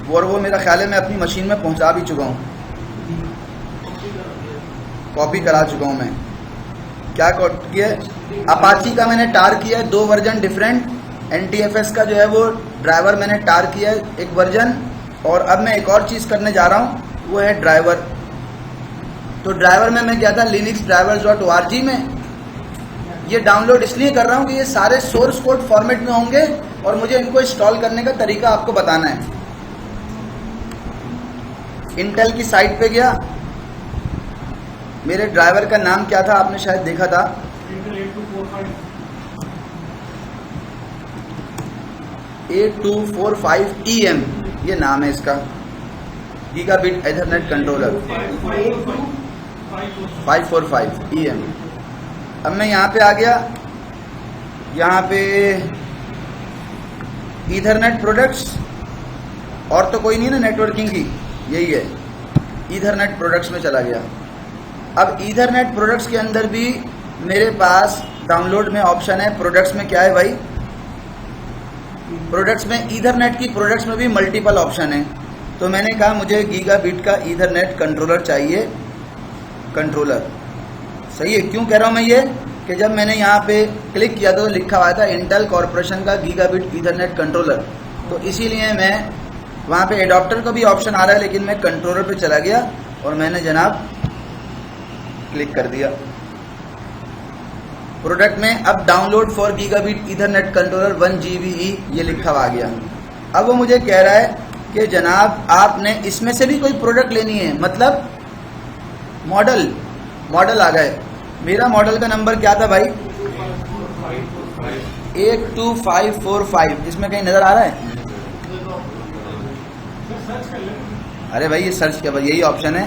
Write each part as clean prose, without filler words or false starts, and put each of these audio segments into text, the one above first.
और वो मेरा ख्याल है मैं अपनी मशीन में पहुंचा भी चुका हूँ, कॉपी करा चुका हूँ मैं। क्या किया, अपाची का मैंने टार किया है 2 वर्जन डिफरेंट, NTFS का जो है वो ड्राइवर मैंने टार किया है 1 वर्जन, और अब मैं एक और चीज़ करने जा रहा हूँ वो है ड्राइवर। तो ड्राइवर में मैं क्या था, linuxdrivers.org में ये डाउनलोड इसलिए कर रहा हूँ कि ये सारे सोर्स कोड फॉर्मेट में होंगे और मुझे इनको इंस्टॉल करने का तरीका आपको बताना है। इंटेल की साइट पे गया, मेरे ड्राइवर का नाम क्या था आपने शायद देखा था, A245EM ये नाम है इसका, गीगाबिट एथरनेट कंट्रोलर 545EM। अब मैं यहाँ पे आ गया, यहाँ पे ईथरनेट प्रोडक्ट्स, और तो कोई नहीं ना नेटवर्किंग की, यही है, ईथरनेट प्रोडक्ट्स में चला गया। अब ईथरनेट प्रोडक्ट्स के अंदर भी मेरे पास डाउनलोड में ऑप्शन है, प्रोडक्ट्स में क्या है भाई, प्रोडक्ट्स में ईथरनेट की प्रोडक्ट्स में भी मल्टीपल ऑप्शन है। तो मैंने कहा मुझे गीगाबिट का ईथरनेट कंट्रोलर चाहिए, कंट्रोलर सही है। क्यों कह रहा हूँ मैं ये, कि जब मैंने यहाँ पे क्लिक किया तो लिखा हुआ था इंटेल कॉर्पोरेशन का गीगाबिट ईथरनेट कंट्रोलर, तो इसीलिए मैं वहाँ पे एडॉप्टर का भी ऑप्शन आ रहा है, लेकिन मैं कंट्रोलर पे चला गया और मैंने जनाब क्लिक कर दिया। प्रोडक्ट में अब download for gigabit Ethernet controller 1 GBE ये लिखा हुआ आ गया। अब वो मुझे कह रहा है कि जनाब आपने इसमें से भी कोई प्रोडक्ट लेनी है, मतलब मॉडल आ गए। मेरा मॉडल का नंबर क्या था भाई, 82545, इसमें कहीं नजर आ रहा है? अरे भाई ये सर्च क्या, यही ऑप्शन है,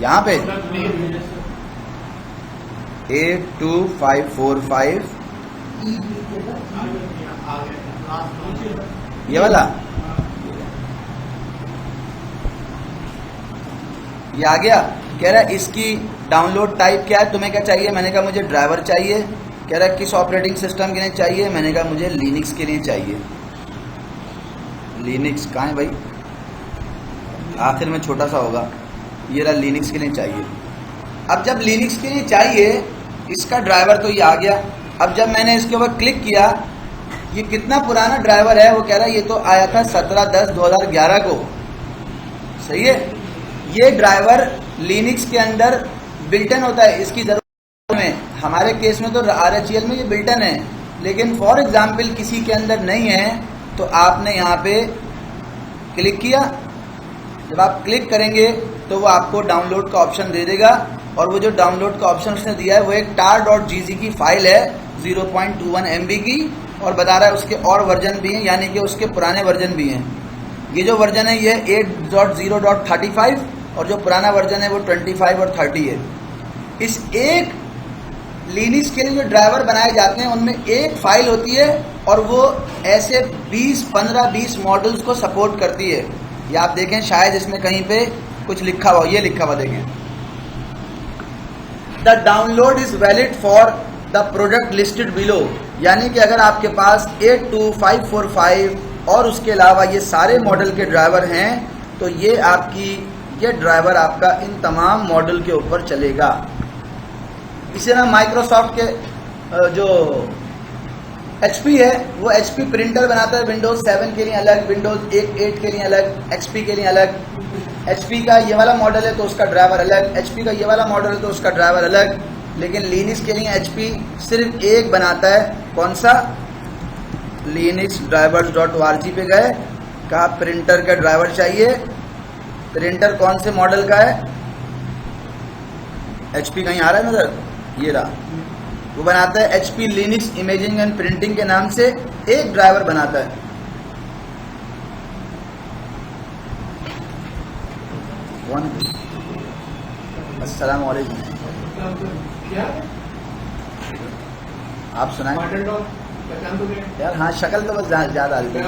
यहाँ पे 82545 ये वाला, ये आ गया। कह रहा है इसकी डाउनलोड टाइप क्या है, तुम्हें क्या चाहिए? मैंने कहा मुझे ड्राइवर चाहिए। कह रहा है किस ऑपरेटिंग सिस्टम के लिए चाहिए? मैंने कहा मुझे लिनक्स के लिए चाहिए। लिनक्स कहाँ है भाई, आखिर में छोटा सा होगा, ये रहा, लिनक्स के लिए चाहिए। अब जब लिनक्स के लिए चाहिए, इसका ड्राइवर तो ये आ गया। अब जब मैंने इसके ऊपर क्लिक किया, ये कितना पुराना ड्राइवर है, वो कह रहा है ये तो आया था 17/10/2011 को, सही है। ये ड्राइवर लिनक्स के अंदर बिल्टन होता है, इसकी जरूरत में, हमारे केस में तो RHEL में ये बिल्टन है, लेकिन फॉर एग्जाम्पल किसी के अंदर नहीं है, तो आपने यहाँ पे क्लिक किया। जब आप क्लिक करेंगे तो वो आपको डाउनलोड का ऑप्शन दे देगा, और वो जो डाउनलोड का ऑप्शन उसने दिया है वो एक tar.gz की फाइल है 0.21 MB की, और बता रहा है उसके और वर्जन भी हैं, यानी कि उसके पुराने वर्जन भी हैं। ये जो वर्जन है ये 8.0.35, और जो पुराना वर्जन है वो 25 और 30 है। इस एक लिनक्स के लिए जो ड्राइवर बनाए जाते हैं उनमें एक फाइल होती है, और वो ऐसे 15-20 मॉडल्स को सपोर्ट करती है। ये आप देखें, शायद इसमें कहीं पे कुछ लिखा हुआ, ये लिखा हुआ देखें, the download is valid for the product listed below, यानी कि अगर आपके पास 82545 और उसके अलावा ये सारे मॉडल के ड्राइवर हैं, तो ये ड्राइवर आपका इन तमाम मॉडल के ऊपर चलेगा। इसी तरह माइक्रोसॉफ्ट के जो HP है, वो HP प्रिंटर बनाता है, विंडोज 7 के लिए अलग, विंडोज 8 के लिए अलग, XP के लिए अलग। HP का ये वाला मॉडल है तो उसका ड्राइवर अलग, HP का ये वाला मॉडल है तो उसका ड्राइवर अलग। लेकिन लिनक्स के लिए HP सिर्फ एक बनाता है, कौन सा? linuxdrivers.org पे गए, कहा प्रिंटर का ड्राइवर चाहिए। प्रिंटर कौन से मॉडल का है? HP कहीं आ रहा है नजर, ये रहा, वो बनाता है HP Linux imaging and printing के नाम से एक ड्राइवर बनाता है। अस्सलाम वालेकुम, आप सुनाएं यार। हाँ, शक्ल तो बस ज्यादा आ रही है।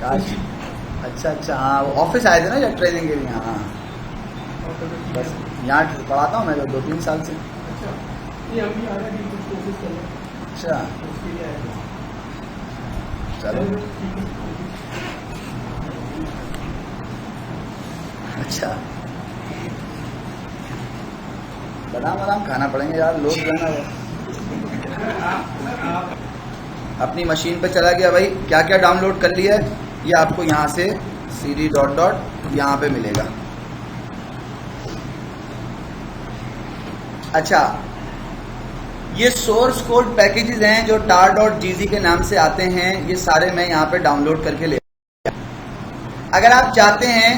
काश, अच्छा, हाँ, वो ऑफिस आए थे ना या ट्रेनिंग के लिए। हाँ, बस यहाँ पढ़ाता हूँ मैं 2-3 साल से। ये हम भी आ रहे हैं कुछ कोशिश कर रहे हैं। अच्छा उसके लिए आए थे। चलो अच्छा बादाम खाना पड़ेंगे यार, लोग जो है ना अपनी मशीन पे चला गया भाई, क्या क्या डाउनलोड कर लिया है ये आपको यहाँ से cd डॉट डॉट यहाँ पे मिलेगा। अच्छा ये सोर्स कोड पैकेजेस हैं जो tar.gz के नाम से आते हैं, ये सारे मैं यहाँ पे डाउनलोड करके ले। अगर आप चाहते हैं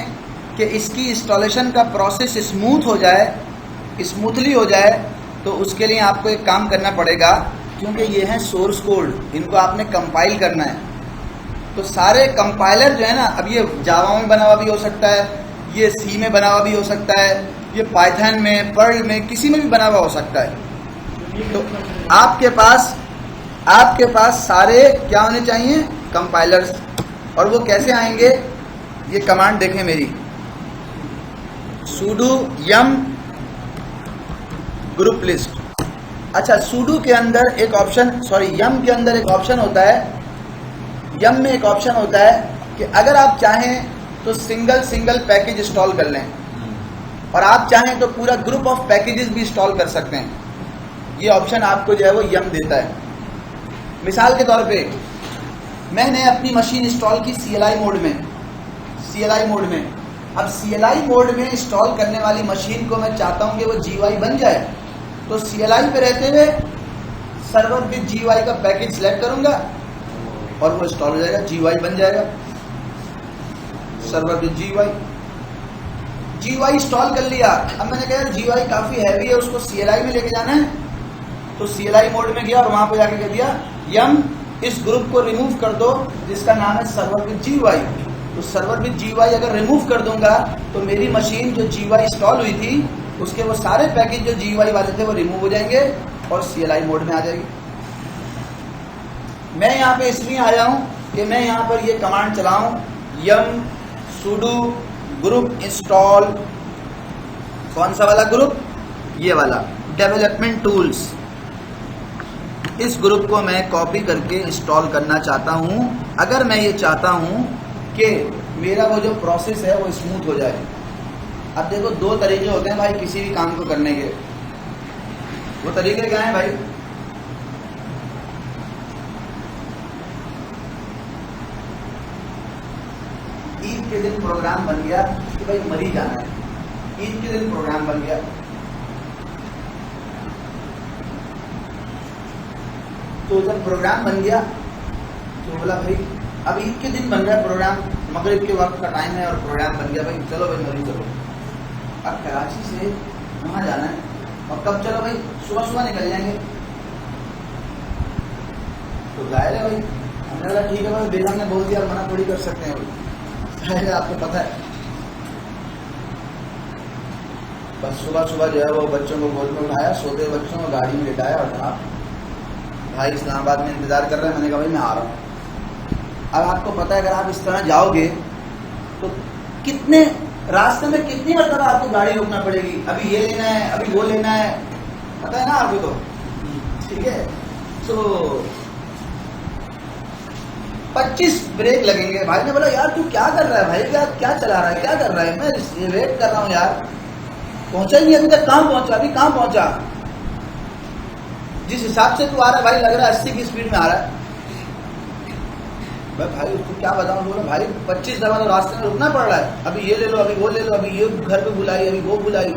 कि इसकी इंस्टॉलेशन का प्रोसेस स्मूथ हो जाए, स्मूथली हो जाए, तो उसके लिए आपको एक काम करना पड़ेगा, क्योंकि ये है सोर्स कोड, इनको आपने कंपाइल करना है। तो सारे कंपाइलर जो है ना, अब ये जावा में बना हुआ भी हो सकता है, ये सी में बना हुआ भी हो सकता है, ये पाइथन में, पर्ल में, किसी में भी बना हुआ हो सकता है। तो आपके पास सारे क्या होने चाहिए, कंपाइलर्स। और वो कैसे आएंगे, ये कमांड देखें मेरी, sudo yum ग्रुप लिस्ट। अच्छा sudo के अंदर एक ऑप्शन, सॉरी yum के अंदर एक ऑप्शन होता है, yum में एक ऑप्शन होता है कि अगर आप चाहें तो सिंगल पैकेज इंस्टॉल कर लें, और आप चाहें तो पूरा ग्रुप ऑफ पैकेजेस भी इंस्टॉल कर सकते हैं। ये ऑप्शन आपको जो है वो यम देता है। मिसाल के तौर पे मैंने अपनी मशीन इंस्टॉल की CLI मोड में। अब CLI मोड में इंस्टॉल करने वाली मशीन को मैं चाहता हूं कि वो GUI बन जाए, तो CLI पे रहते हुए सर्वर विद GUI का पैकेज सिलेक्ट करूंगा और वो इंस्टॉल हो जाएगा, GUI बन जाएगा, सर्वर विद GUI इंस्टॉल कर लिया। अब मैंने कहा GUI काफी हैवी है, उसको CLI में लेके जाना है, तो CLI मोड में गया और वहां पे जाके कह दिया यम इस ग्रुप को रिमूव कर दो जिसका नाम है सर्वर विद GUI। तो सर्वर विद GUI अगर रिमूव कर दूंगा तो मेरी मशीन जो GUI इंस्टॉल हुई थी उसके वो सारे पैकेज जो GUI वाले थे वो रिमूव हो जाएंगे और CLI मोड में आ जाएगी। मैं यहाँ पे इसलिए आया हूं कि मैं यहाँ पर ये कमांड चलाऊं, यम sudo ग्रुप इंस्टॉल, कौन सा वाला ग्रुप, ये वाला डेवलपमेंट टूल्स। इस ग्रुप को मैं कॉपी करके इंस्टॉल करना चाहता हूं, अगर मैं ये चाहता हूं कि मेरा वो जो प्रोसेस है वो स्मूथ हो जाए। अब देखो दो तरीके होते हैं भाई किसी भी काम को करने के, वो तरीके क्या हैं भाई, ईद के दिन प्रोग्राम बन गया कि भाई मरी जाना है, ईद के दिन प्रोग्राम बन गया, तो जब प्रोग्राम बन गया तो बोला भाई अब ईद के दिन बन गया प्रोग्राम, मगरिब के वक्त का टाइम है और प्रोग्राम बन गया, भाई चलो भाई मरी चलो। अब कराची से वहां जाना है और कब चलो भाई, सुबह निकल जाएंगे। तो जाहिर है भाई, हमने बोला ठीक है भाई, बेगम ने बोल दिया, मना थोड़ी कर सकते हैं भाई, आपको पता है। बस सुबह जो है वो बच्चों को गोद में उठाया, सोते बच्चों को गाड़ी में लेटाया और कहा भाई इस्लामाबाद में इंतजार कर रहे हैं। मैंने कहा भाई मैं आ रहा हूँ। अब आपको पता है अगर आप इस तरह जाओगे तो कितने रास्ते में कितनी मरतबा आपको गाड़ी रोकना पड़ेगी, अभी ये लेना है, अभी वो लेना है, पता है ना आपको, तो ठीक है। तो 25 ब्रेक लगेंगे। भाई ने बोला यार तू क्या कर रहा है भाई, क्या चला रहा है, क्या कर रहा है, मैं वेट कर रहा हूँ यार, पहुंचा ही नहीं अभी तक, कहाँ पहुंचा, अभी कहाँ पहुंचा, जिस हिसाब से तू आ रहा है भाई लग रहा है 80 की स्पीड में आ रहा है। भाई उसको क्या बताऊं, बोला भाई 25 दफा तो रास्ते में रुकना पड़ रहा है, अभी ये ले लो, अभी वो ले लो, अभी ये घर पे बुलाई, अभी वो बुलाई।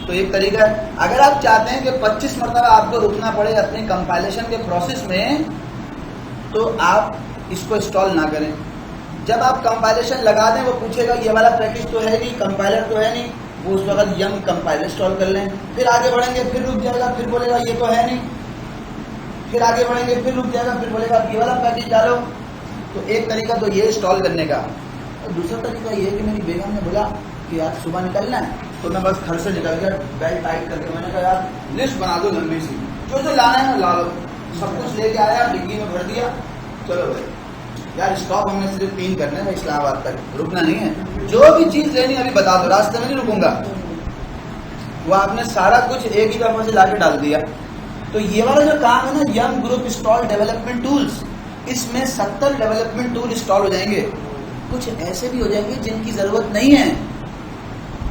तो एक तरीका है, अगर आप चाहते हैं कि 25 मरतबा आपको रुकना पड़े अपने कंपाइलेशन के प्रोसेस में, तो आप इसको इंस्टॉल ना करें। जब आप कंपाइलेशन लगा दें वो पूछेगा ये वाला पैकेज तो है नहीं, कंपाइलर तो है नहीं, वो उस वक्त यम कंपाइलर इंस्टॉल कर लें, फिर आगे बढ़ेंगे फिर रुक जाएगा, फिर बोलेगा ये तो है नहीं, फिर आगे बढ़ेंगे फिर रुक जाएगा, फिर बोलेगा ये वाला पैकेज डालो। तो एक तरीका तो ये इंस्टॉल करने का, और दूसरा तरीका ये है कि मेरी बेगम ने बोला कि आज सुबह निकलना है, तो मैं बस घर से निकल गया बेल्ट टाइट करके, मैंने कहा यार लिस्ट बना दो लंबी सी, जो लाना है ला लो, सब कुछ लेके आया, डिग्गी में भर दिया, चलो भाई यार स्टॉप हमने सिर्फ 3 करने हैं इस्लामाबाद तक, रुकना नहीं है, जो भी चीज लेनी अभी बता दो, रास्ते में नहीं रुकूंगा। वो आपने सारा कुछ एक ही दफा से लाके डाल दिया। तो ये वाला जो काम है ना, यम ग्रुप इंस्टॉल डेवलपमेंट टूल्स, इसमें 70 डेवलपमेंट टूल इंस्टॉल हो जाएंगे। कुछ ऐसे भी हो जाएंगे जिनकी जरूरत नहीं है,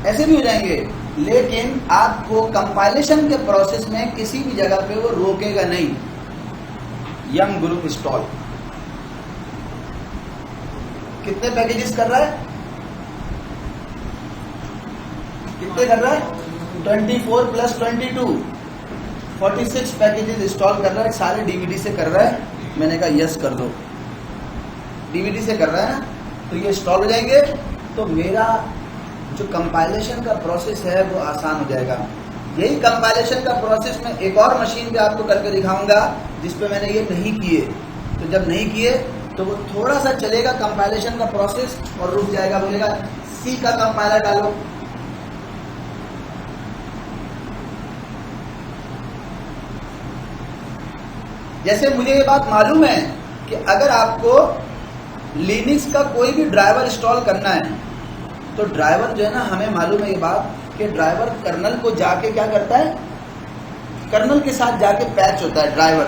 ऐसे भी हो जाएंगे, लेकिन आपको कंपाइलेशन के प्रोसेस में किसी भी जगह पे वो रोकेगा नहीं। यम ग्रुप इंस्टॉल कितने पैकेजेस कर रहा है, कितने कर रहा है? 24 + 22 46 पैकेजेस इंस्टॉल कर रहा है। सारे डीवीडी से कर रहा है। मैंने कहा यस कर दो, डीवीडी से कर रहा है ना, तो ये इंस्टॉल हो जाएंगे। तो मेरा जो कंपाइलेशन का प्रोसेस है वो आसान हो जाएगा। यही कंपाइलेशन का प्रोसेस मैं एक और मशीन पे आपको करके दिखाऊंगा जिस पे मैंने ये नहीं किए। तो जब नहीं किए तो वो थोड़ा सा चलेगा कंपाइलेशन का प्रोसेस और रुक जाएगा, बोलेगा सी का कंपाइलर डालो। जैसे मुझे ये बात मालूम है कि अगर आपको लिनक्स का कोई भी ड्राइवर इंस्टॉल करना है तो ड्राइवर जो है ना, हमें मालूम है ये बात कि ड्राइवर कर्नल को जाके क्या करता है, कर्नल के साथ जाके पैच होता है ड्राइवर।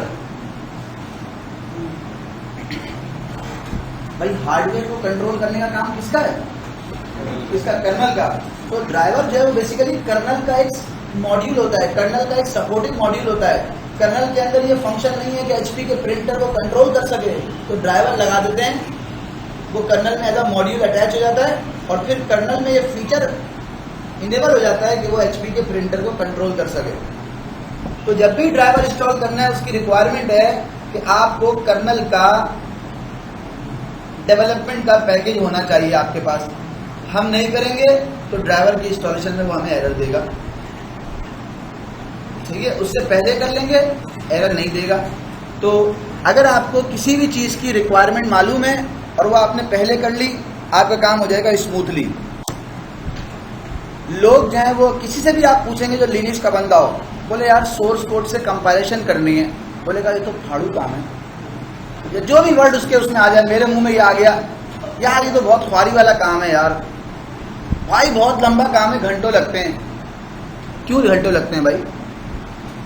भाई हार्डवेयर को कंट्रोल करने का काम किसका है? इसका कर्नल का। तो ड्राइवर जो है वो बेसिकली कर्नल का एक मॉड्यूल होता है, कर्नल का एक सपोर्टिंग मॉड्यूल होता है। कर्नल के अंदर ये फंक्शन नहीं है कि एचपी के प्रिंटर को कंट्रोल कर सके, तो ड्राइवर लगा देते हैं, वो कर्नल में एज अ मॉड्यूल अटैच हो जाता है और फिर कर्नल में ये फीचर इनेबल हो जाता है कि वो एचपी के प्रिंटर को कंट्रोल कर सके। तो जब भी ड्राइवर इंस्टॉल करना है उसकी रिक्वायरमेंट है कि आपको कर्नल का डेवलपमेंट का पैकेज होना चाहिए आपके पास। हम नहीं करेंगे तो ड्राइवर की इंस्टॉलेशन में वो हमें एरर देगा, ठीक है। उससे पहले कर लेंगे, एरर नहीं देगा। तो अगर आपको किसी भी चीज की रिक्वायरमेंट मालूम है और वो आपने पहले कर ली, आपका काम हो जाएगा स्मूथली। लोग जो है वो किसी से भी आप पूछेंगे जो लिनक्स का बंदा हो, बोले यार सोर्स कोड से कंपाइलेशन करनी है, बोलेगा ये तो फाड़ू काम है, या जो भी वर्ड उसके उसमें आ जाए, मेरे मुंह में ये आ गया यार ये तो बहुत ख्वारी वाला काम है यार, भाई बहुत लंबा काम है, घंटों लगते हैं। क्यों घंटों लगते हैं भाई?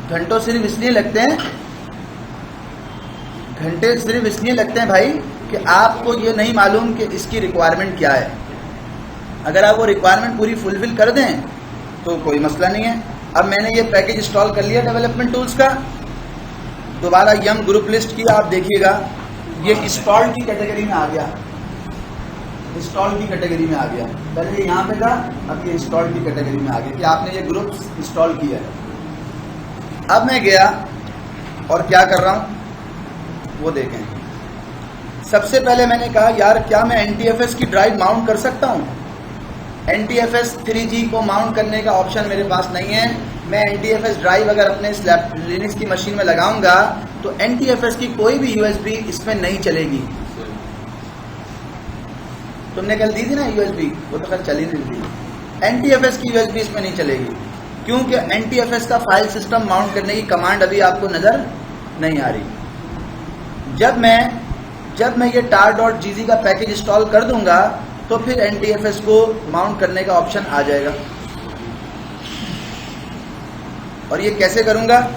घंटों सिर्फ इसलिए लगते हैं, घंटे सिर्फ इसलिए लगते हैं भाई कि आपको ये नहीं मालूम कि इसकी रिक्वायरमेंट क्या है। अगर आप वो रिक्वायरमेंट पूरी फुलफिल कर दें तो कोई मसला नहीं है। अब मैंने ये पैकेज इंस्टॉल कर लिया डेवलपमेंट टूल्स का, दोबारा यम ग्रुप लिस्ट की आप देखिएगा, ये इंस्टॉल की कैटेगरी में आ गया, इंस्टॉल की कैटेगरी में आ गया। पहले ये यहाँ पे था, अब ये इंस्टॉल की कैटेगरी में आ गया कि आपने ये ग्रुप इंस्टॉल किया है। अब मैं गया और क्या कर रहा हूँ वो देखें। सबसे पहले मैंने कहा यार क्या मैं NTFS की ड्राइव माउंट कर सकता हूँ? NTFS 3G को माउंट करने का ऑप्शन मेरे पास नहीं है। मैं NTFS ड्राइव अगर अपने लिनक्स की मशीन में लगाऊंगा तो NTFS की कोई भी USB इसमें नहीं चलेगी। तुमने कल दी थी ना USB, वो तो कल चली नहीं थी। NTFS की USB इसमें नहीं चलेगी क्योंकि NTFS का फाइल सिस्टम माउंट करने की कमांड अभी आपको नजर नहीं आ रही। जब मैं ये tar.gz का पैकेज इंस्टॉल कर दूंगा तो फिर NTFS को माउंट करने का ऑप्शन आ जाएगा। और ये कैसे करूंगा,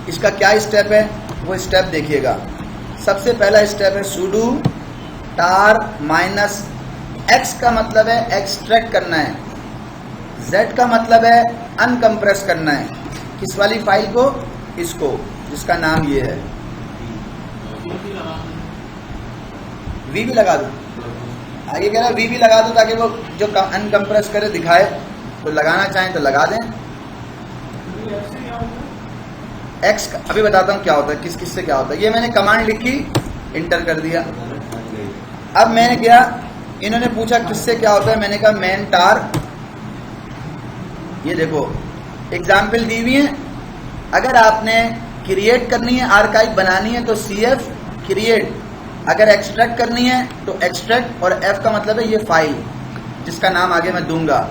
इसका क्या स्टेप है वो स्टेप देखिएगा। सबसे पहला स्टेप है sudo tar-x का मतलब है एक्सट्रैक्ट करना है, z का मतलब है अनकम्प्रेस करना है। किस वाली फाइल को? इसको, जिसका नाम ये है। वी भी लगा दो, आगे कह रहा है वी भी लगा दो ताकि वो जो अनकम्प्रेस करे दिखाए, तो लगाना चाहें तो लगा दें। एक्स अभी बताता हूँ क्या होता है, किस किस से क्या होता है। ये मैंने कमांड लिखी, इंटर कर दिया। अब मैंने गया, इन्होंने पूछा किससे क्या होता है, मैंने कहा मैन टार। ये देखो एग्जाम्पल दी हुई है। अगर आपने क्रिएट करनी है, आर्काइव बनानी है तो CF क्रिएट, अगर एक्सट्रैक्ट करनी है तो एक्सट्रैक्ट, और F का मतलब है ये फाइल जिसका नाम आगे मैं दूंगा।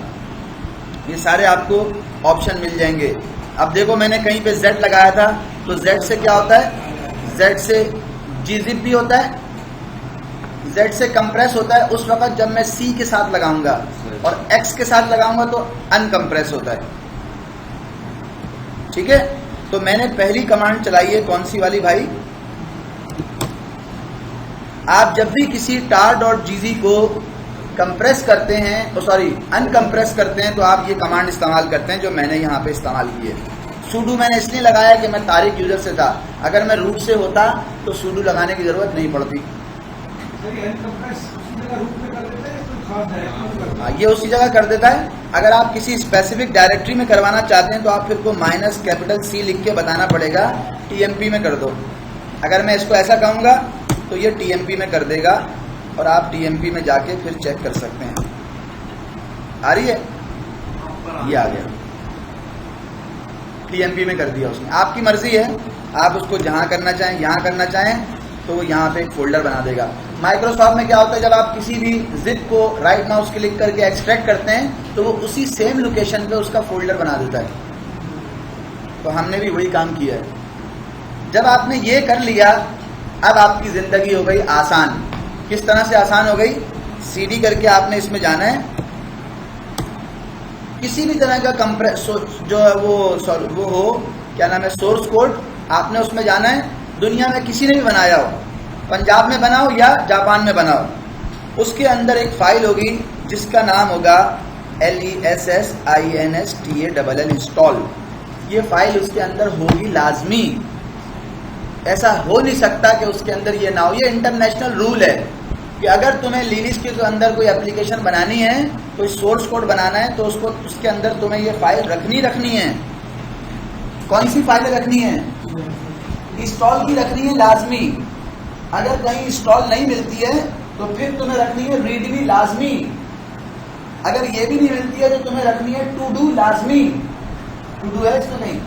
ये सारे आपको ऑप्शन मिल जाएंगे। अब देखो मैंने कहीं पे Z लगाया था, तो Z से क्या होता है, Z से gzip भी होता है, Z से कंप्रेस होता है उस वक्त जब मैं C के साथ लगाऊंगा, और X के साथ लगाऊंगा तो अनकम्प्रेस होता है। ठीक है, तो मैंने पहली कमांड चलाई है, कौन सी वाली भाई? आप जब भी किसी tar.gz को कंप्रेस करते हैं, तो सॉरी अनकंप्रेस करते हैं, तो आप ये कमांड इस्तेमाल करते हैं जो मैंने यहाँ पे इस्तेमाल की है। sudo मैंने इसलिए लगाया कि मैं तारिक यूजर से था, अगर मैं रूट से होता तो sudo लगाने की जरूरत नहीं पड़ती। ये उसी जगह कर देता है। अगर आप किसी स्पेसिफिक डायरेक्टरी में करवाना चाहते हैं तो आप फिर को -C लिख के बताना पड़ेगा TMP में कर दो। अगर मैं इसको ऐसा कहूँगा तो ये TMP में कर देगा और आप TMP में जाके फिर चेक कर सकते हैं। आ रही है? ये आ गया, TMP में कर दिया उसने। आपकी मर्जी है, आप उसको जहाँ करना चाहें, यहाँ करना चाहें तो वो यहाँ पे एक फोल्डर बना देगा। माइक्रोसॉफ्ट में क्या होता है, जब आप किसी भी जिप को राइट माउस क्लिक करके एक्सट्रैक्ट करते हैं तो वो उसी सेम लोकेशन पे उसका फोल्डर बना देता है। तो हमने भी वही काम किया है। जब आपने ये कर लिया, अब आपकी जिंदगी हो गई आसान। किस तरह से आसान हो गई? CD करके आपने इसमें जाना है, किसी भी तरह का कंप्रेस जो है वो हो, क्या नाम है, सोर्स कोड आपने उसमें जाना है। दुनिया में किसी ने भी बनाया हो, पंजाब में बनाओ या जापान में बनाओ, उसके अंदर एक फाइल होगी जिसका नाम होगा LESSINSTALL इंस्टॉल। ये फाइल उसके अंदर होगी लाजमी, ऐसा हो नहीं सकता कि उसके अंदर ये ना हो। ये इंटरनेशनल रूल है कि अगर तुम्हें लिनक्स के अंदर कोई एप्लीकेशन बनानी है, कोई सोर्स कोड बनाना है, तो उसके अंदर तुम्हें ये फाइल रखनी है। कौन सी फाइल रखनी है? इंस्टॉल की रखनी है लाजमी। अगर कहीं इंस्टॉल नहीं मिलती है तो फिर तुम्हें रखनी है रीडमी लाजमी। अगर ये भी नहीं मिलती है तो तुम्हें रखनी है टू डू लाजमी। टू डू है इसमें नहीं?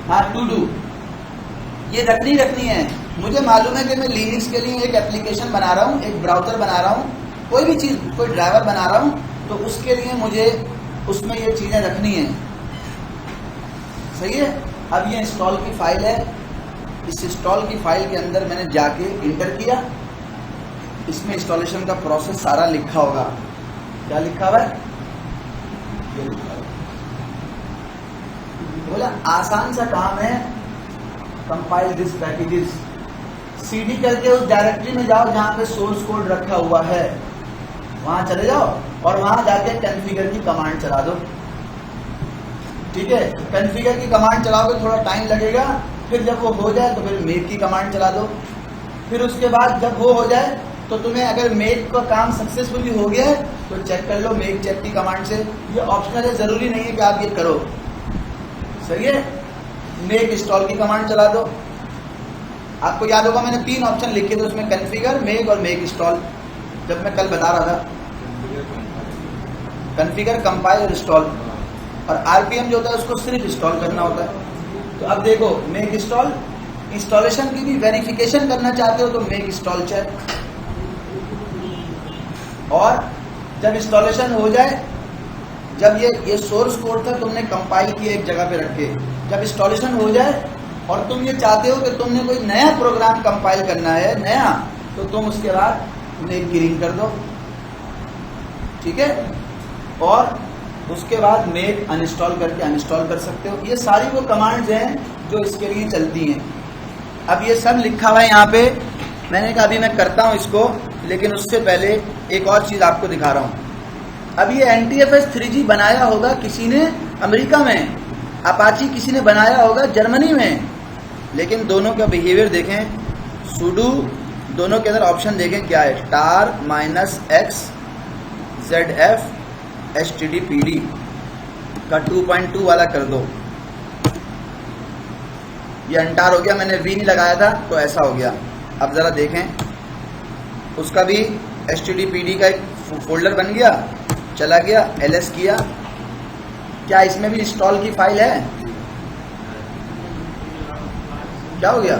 हाँ, टू डू ये रखनी है। मुझे मालूम है कि मैं लिनक्स के लिए एक एप्लीकेशन बना रहा हूँ, एक ब्राउजर बना रहा हूँ, कोई भी चीज़, कोई ड्राइवर बना रहा हूँ, तो उसके लिए मुझे उसमें ये चीज़ें रखनी है। सही है। अब ये इंस्टॉल की फाइल है, इस इंस्टॉल की फाइल के अंदर मैंने जाके इंटर किया, इसमें इंस्टॉलेशन का प्रोसेस सारा लिखा होगा। क्या लिखा हुआ है? ये लिखा हुआ। बोला आसान सा काम है, कंपाइल दिस पैकेजेस। CD करके उस डायरेक्टरी में जाओ जहां पे सोर्स कोड रखा हुआ है, वहां चले जाओ और वहां जाके कॉन्फ़िगर की कमांड चला दो। ठीक है, कॉन्फ़िगर की कमांड चलाओगे, थोड़ा टाइम लगेगा, फिर जब वो हो जाए तो फिर मेक की कमांड चला दो। फिर उसके बाद जब वो हो जाए तो तुम्हें अगर मेक का काम सक्सेसफुली हो गया है तो चेक कर लो मेक चेक की कमांड से। ये ऑप्शनल है, जरूरी नहीं है कि आप ये करो। सही है। मेक इंस्टॉल की कमांड चला दो। आपको याद होगा मैंने 3 ऑप्शन लिखे थे उसमें, कॉन्फ़िगर, मेक और मेक इंस्टॉल, जब मैं कल बता रहा था। कॉन्फ़िगर, कंपाइल और इंस्टॉल। और RPM जो होता है उसको सिर्फ इंस्टॉल करना होता है। तो अब देखो, मेक इंस्टॉल, इंस्टॉलेशन की भी वेरिफिकेशन करना चाहते हो तो मेक इंस्टॉल चेक। और जब इंस्टॉलेशन हो जाए, जब ये सोर्स कोड था तुमने कंपाइल किया एक जगह पे रख के, जब इंस्टॉलेशन हो जाए और तुम ये चाहते हो कि तुमने कोई नया प्रोग्राम कंपाइल करना है नया, तो तुम उसके बाद मेक की रिंग कर दो। ठीक है। और उसके बाद मेक अनइंस्टॉल करके अनइंस्टॉल कर सकते हो। ये सारी वो कमांड्स हैं जो इसके लिए चलती हैं। अब ये सब लिखा हुआ है यहाँ पे, मैंने कहा अभी मैं करता हूँ इसको, लेकिन उससे पहले एक और चीज़ आपको दिखा रहा हूँ। अब ये NTFS 3G बनाया होगा किसी ने अमेरिका में, अपाची किसी ने बनाया होगा जर्मनी में, लेकिन दोनों का बिहेवियर देखें। sudo, दोनों के अंदर ऑप्शन देखें क्या है, tar-x zf HTTPD का 2.2 वाला कर दो। ये अनटार हो गया, मैंने V नहीं लगाया था तो ऐसा हो गया। अब ज़रा देखें, उसका भी HTTPD का एक फोल्डर बन गया, चला गया, ls किया। क्या इसमें भी इंस्टॉल की फाइल है? क्या हो गया?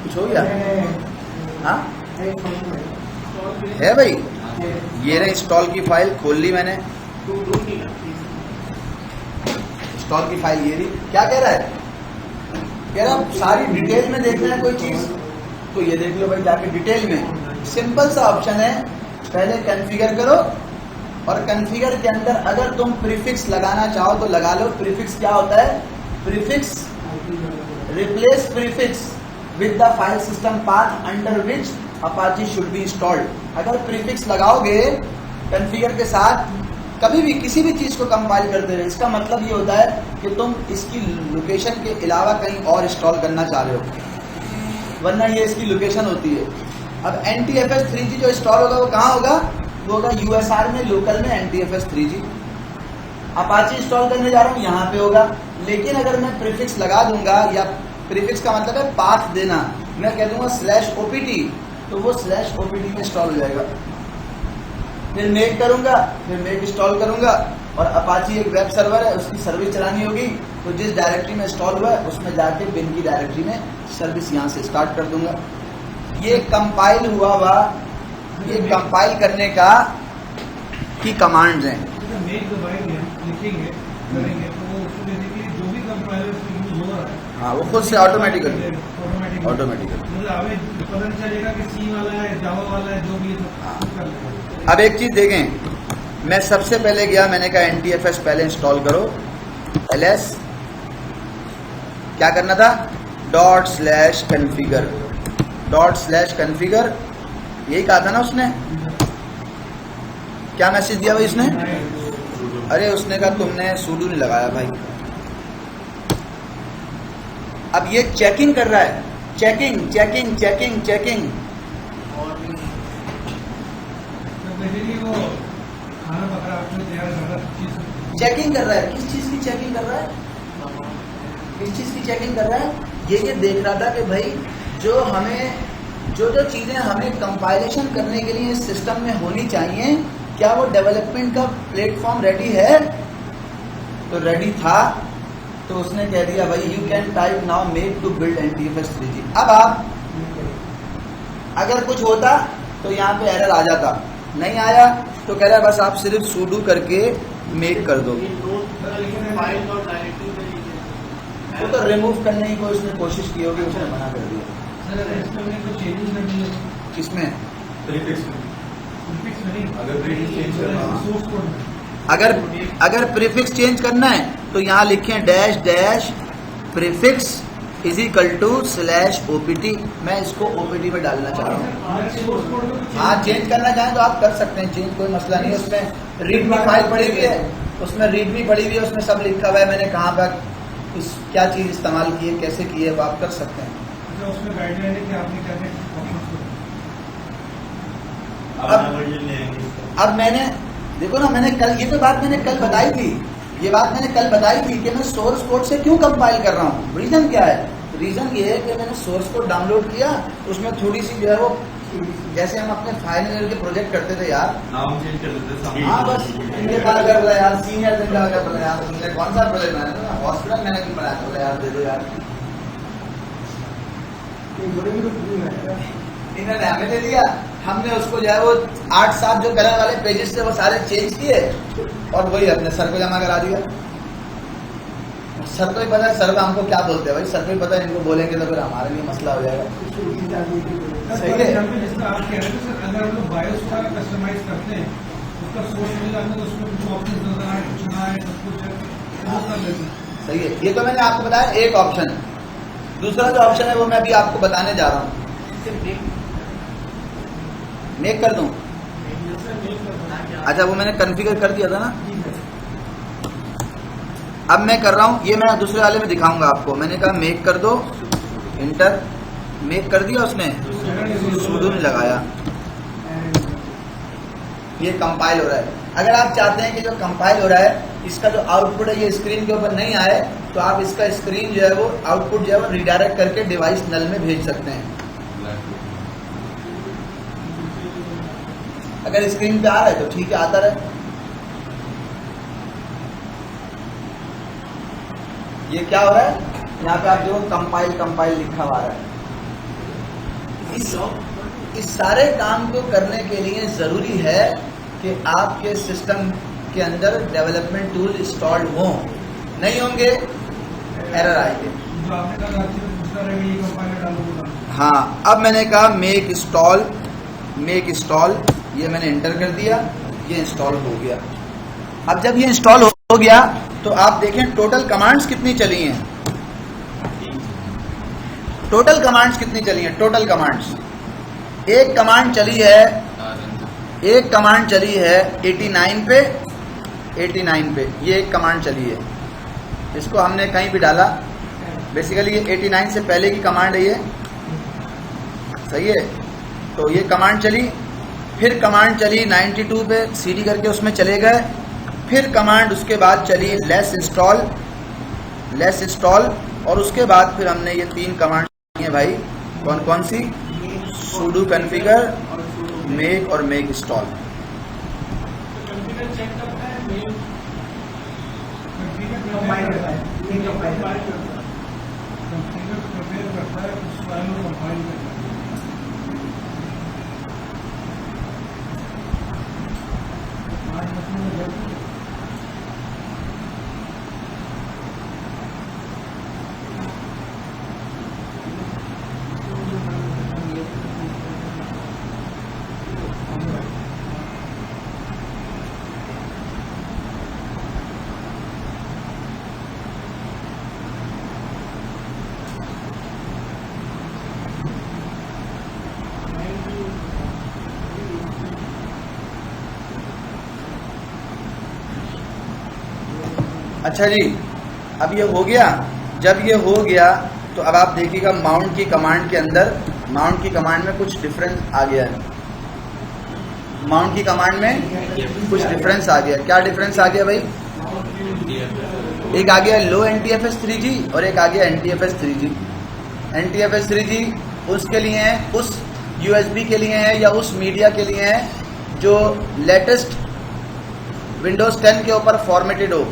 कुछ हो गया? हाँ है भाई, ये रही इंस्टॉल की फाइल, खोल ली मैंने। इंस्टॉल की फाइल ये रही। क्या कह रहा है? कह रहा सारी डिटेल में देखना है कोई चीज तो ये देख लो भाई जाके डिटेल में। सिंपल सा ऑप्शन है, पहले कॉन्फ़िगर करो, और कॉन्फ़िगर के अंदर अगर तुम प्रीफिक्स लगाना चाहो तो लगा लो। प्रीफिक्स क्या होता है? Prefix replace prefix with the file system path under which Apache should be installed. अगर प्रीफिक्स लगाओगे कॉन्फ़िगर के साथ कभी भी किसी भी चीज को कंपाइल करते हुए, इसका मतलब ये होता है कि तुम इसकी लोकेशन के अलावा कहीं और इंस्टॉल करना चाह रहे हो, वरना ये इसकी लोकेशन होती है। अब NTFS 3G जो इंस्टॉल होगा वो कहाँ होगा? वो होगा USR में, लोकल में NTFS 3G। अपाची इंस्टॉल करने जा रहा हूँ, यहाँ पे होगा। लेकिन अगर मैं प्रीफिक्स लगा दूंगा, या प्रीफिक्स का मतलब है पाथ देना, मैं कह दूंगा /OPT, तो वो /OPT में इंस्टॉल हो जाएगा। फिर मेक करूंगा, फिर मेक इंस्टॉल करूंगा, और अपाची एक वेब सर्वर है, उसकी सर्विस चलानी होगी, तो जिस डायरेक्टरी में इंस्टॉल हुआ है उसमें जाके बिन की डायरेक्टरी में सर्विस यहाँ से स्टार्ट कर दूंगा। ये कंपाइल हुआ हुआ, ये कंपाइल करने का की कमांड्स हैं। मेक दबाएंगे, लिखेंगे, करेंगे, तो वो उसको बेसिकली जो भी कंपाइलर यूज हो रहा है, हाँ, वो खुद से ऑटोमेटिकली मतलब हमें पता नहीं चलेगा कि C वाला है, जावा वाला है, जो भी है सब कर लेगा। अब एक चीज देखें, मैं सबसे पहले गया, मैंने कहा NTFS पहले इंस्टॉल करो, ls क्या करना था? ./configure, ./configure, यही कहा था ना उसने? क्या मैसेज दिया भाई उसने? अरे उसने कहा तुमने sudo नहीं लगाया भाई। अब ये चेकिंग कर रहा है, checking checking checking checking. Checking कर रहा है, किस चीज की चेकिंग कर रहा है? किस चीज की चेकिंग कर रहा है? ये देख रहा था कि भाई जो हमें जो चीजें हमें कंपाइलेशन करने के लिए इस सिस्टम में होनी चाहिए, क्या वो डेवलपमेंट का प्लेटफॉर्म रेडी है? तो रेडी था, तो उसने कह दिया भाई you can type now make to build NTFS 3G। अब आप अगर कुछ होता तो यहाँ पे एरर आ जाता, नहीं आया तो कह रहा है बस आप सिर्फ sudo करके मेक कर दो। वो तो रिमूव करने की उसने कोशिश की होगी, उसने मना कर दिया। किसमें? अगर प्रीफिक्स चेंज करना है तो यहाँ लिखें dash prefix is equal to /OPT। मैं इसको OPT में डालना चाह रहा हूँ। हाँ, चेंज करना चाहें तो आप कर सकते हैं चेंज, कोई मसला नहीं है। उसमें रीडमी फाइल पड़ी हुई है, उसमें रीडमी पड़ी हुई है, उसमें सब लिखा हुआ है, मैंने कहाँ पर क्या चीज़ इस्तेमाल की है, कैसे की है, वो आप कर सकते हैं। उसमें गाइडलाइन है कि आपने क्या अब मैंने देखो ना, मैंने कल ये तो बात मैंने कल बताई थी, ये बात मैंने कल बताई थी कि मैं सोर्स कोड से क्यों कंपाइल कर रहा हूँ। रीजन क्या है? रीजन ये है कि मैंने सोर्स कोड डाउनलोड किया, उसमें थोड़ी सी जो है वो, जैसे हम अपने फाइनल के प्रोजेक्ट करते थे यार, नाम चेंज कर देते थे। हाँ, बस ये बात कर रहा है यार, सीनियर दिन का कर रहा है यार, तुमने कौन सा प्रोजेक्ट बनाया था? हॉस्पिटल मैनेजमेंट बनाया था यार, दे दो यार। इन्होंने हमें दे दिया, हमने उसको जो है वो 8-7 जो कलर वाले पेजेस थे वो सारे चेंज किए और वही अपने सर को जमा करा दिया। सर को ही पता है, सर को हमको क्या बोलते हैं भाई, सर को ही पता है, इनको बोलेंगे तो फिर हमारे लिए मसला हो जाएगा। सही है। आप कह रहे थे सर, अगर हम लोग बायोस का कस्टमाइज करते हैं, उसका सोर्स मिल जाता है, तो उसमें कुछ ऑप्शन नजर आए, कुछ ना आए, सब कुछ है। सही है, ये तो मैंने आपको बताया एक ऑप्शन। दूसरा जो ऑप्शन है वो मैं अभी आपको बताने जा रहा हूँ। मेक कर दूं? अच्छा, वो मैंने कॉन्फ़िगर कर दिया था ना। अब मैं कर रहा हूं, ये मैं दूसरे वाले में दिखाऊंगा आपको। मैंने कहा मेक कर दो, इंटर, मेक कर दिया उसने, sudo नहीं लगाया, ये कंपाइल हो रहा है। अगर आप चाहते हैं कि जो कंपाइल हो रहा है इसका जो आउटपुट है ये स्क्रीन के ऊपर नहीं आए, तो आप इसका स्क्रीन जो है वो आउटपुट जो है वो रिडायरेक्ट करके डिवाइस नल में भेज सकते हैं। अगर स्क्रीन पे आ रहा है तो ठीक है, आता रहे। ये क्या हो रहा है? यहाँ पे आप देखो कंपाइल लिखा हुआ है। इस सारे काम को करने के लिए जरूरी है कि आपके सिस्टम के अंदर डेवलपमेंट टूल इंस्टॉल्ड हो। नहीं होंगे एरर आएंगे। हाँ, अब मैंने कहा मेक इंस्टॉल, ये मैंने एंटर कर दिया। ये इंस्टॉल हो गया। अब जब ये इंस्टॉल हो गया तो आप देखें टोटल कमांड्स कितनी चली हैं, टोटल कमांड्स कितनी चली हैं, टोटल कमांड्स एक कमांड चली है 89 पे, 89 पे ये एक कमांड चली है, इसको हमने कहीं भी डाला, बेसिकली ये 89 से पहले की कमांड है, ये सही है। तो ये कमांड चली, फिर कमांड चली 92 पे, सीडी करके उसमें चले गए, फिर कमांड उसके बाद चली लेस इंस्टॉल, और उसके बाद फिर हमने ये 3 कमांड है भाई, कौन कौन सी, sudo configure, make और make install। अच्छा जी, अब ये हो गया। जब ये हो गया तो अब आप देखिएगा माउंट की कमांड के अंदर, माउंट की कमांड में कुछ डिफरेंस आ गया है, माउंट की कमांड में कुछ डिफरेंस आ गया। क्या डिफरेंस आ गया भाई, एक आ गया लो NTFS 3G और एक आ गया NTFS 3G। NTFS 3G उसके लिए है, उस USB के लिए है या उस मीडिया के लिए है जो लेटेस्ट विंडोज 10 के ऊपर फॉर्मेटेड हो,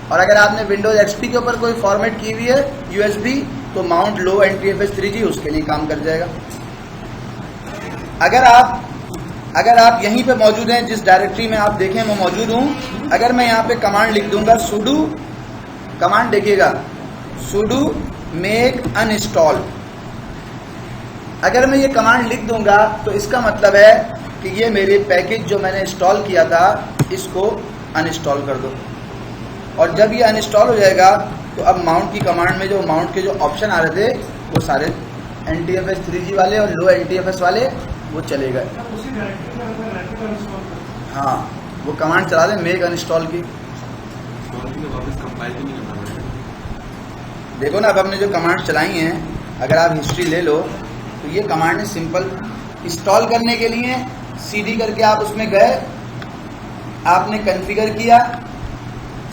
और अगर आपने विंडोज XP के ऊपर कोई फॉर्मेट की हुई है USB तो माउंट लो NTFS 3G उसके लिए काम कर जाएगा। अगर आप यहीं पे मौजूद हैं, जिस डायरेक्टरी में आप देखें मैं मौजूद हूं, अगर मैं यहाँ पे कमांड लिख दूंगा sudo, कमांड देखिएगा sudo make uninstall, अगर मैं ये कमांड लिख दूंगा तो इसका मतलब है कि ये मेरे पैकेज जो मैंने इंस्टॉल किया था इसको अनइंस्टॉल कर दो। और जब ये अनइंस्टॉल हो जाएगा तो अब माउंट की कमांड में जो माउंट के जो ऑप्शन आ रहे थे वो सारे NTFS 3G वाले और लो NTFS वाले वो चले गए। हाँ, वो कमांड चला दें मेक अनइंस्टॉल की। देखो ना, अब हमने जो कमांड चलाई हैं, अगर आप हिस्ट्री ले लो तो ये कमांड है सिंपल। इंस्टॉल करने के लिए CD करके आप उसमें गए, आपने कॉन्फ़िगर किया,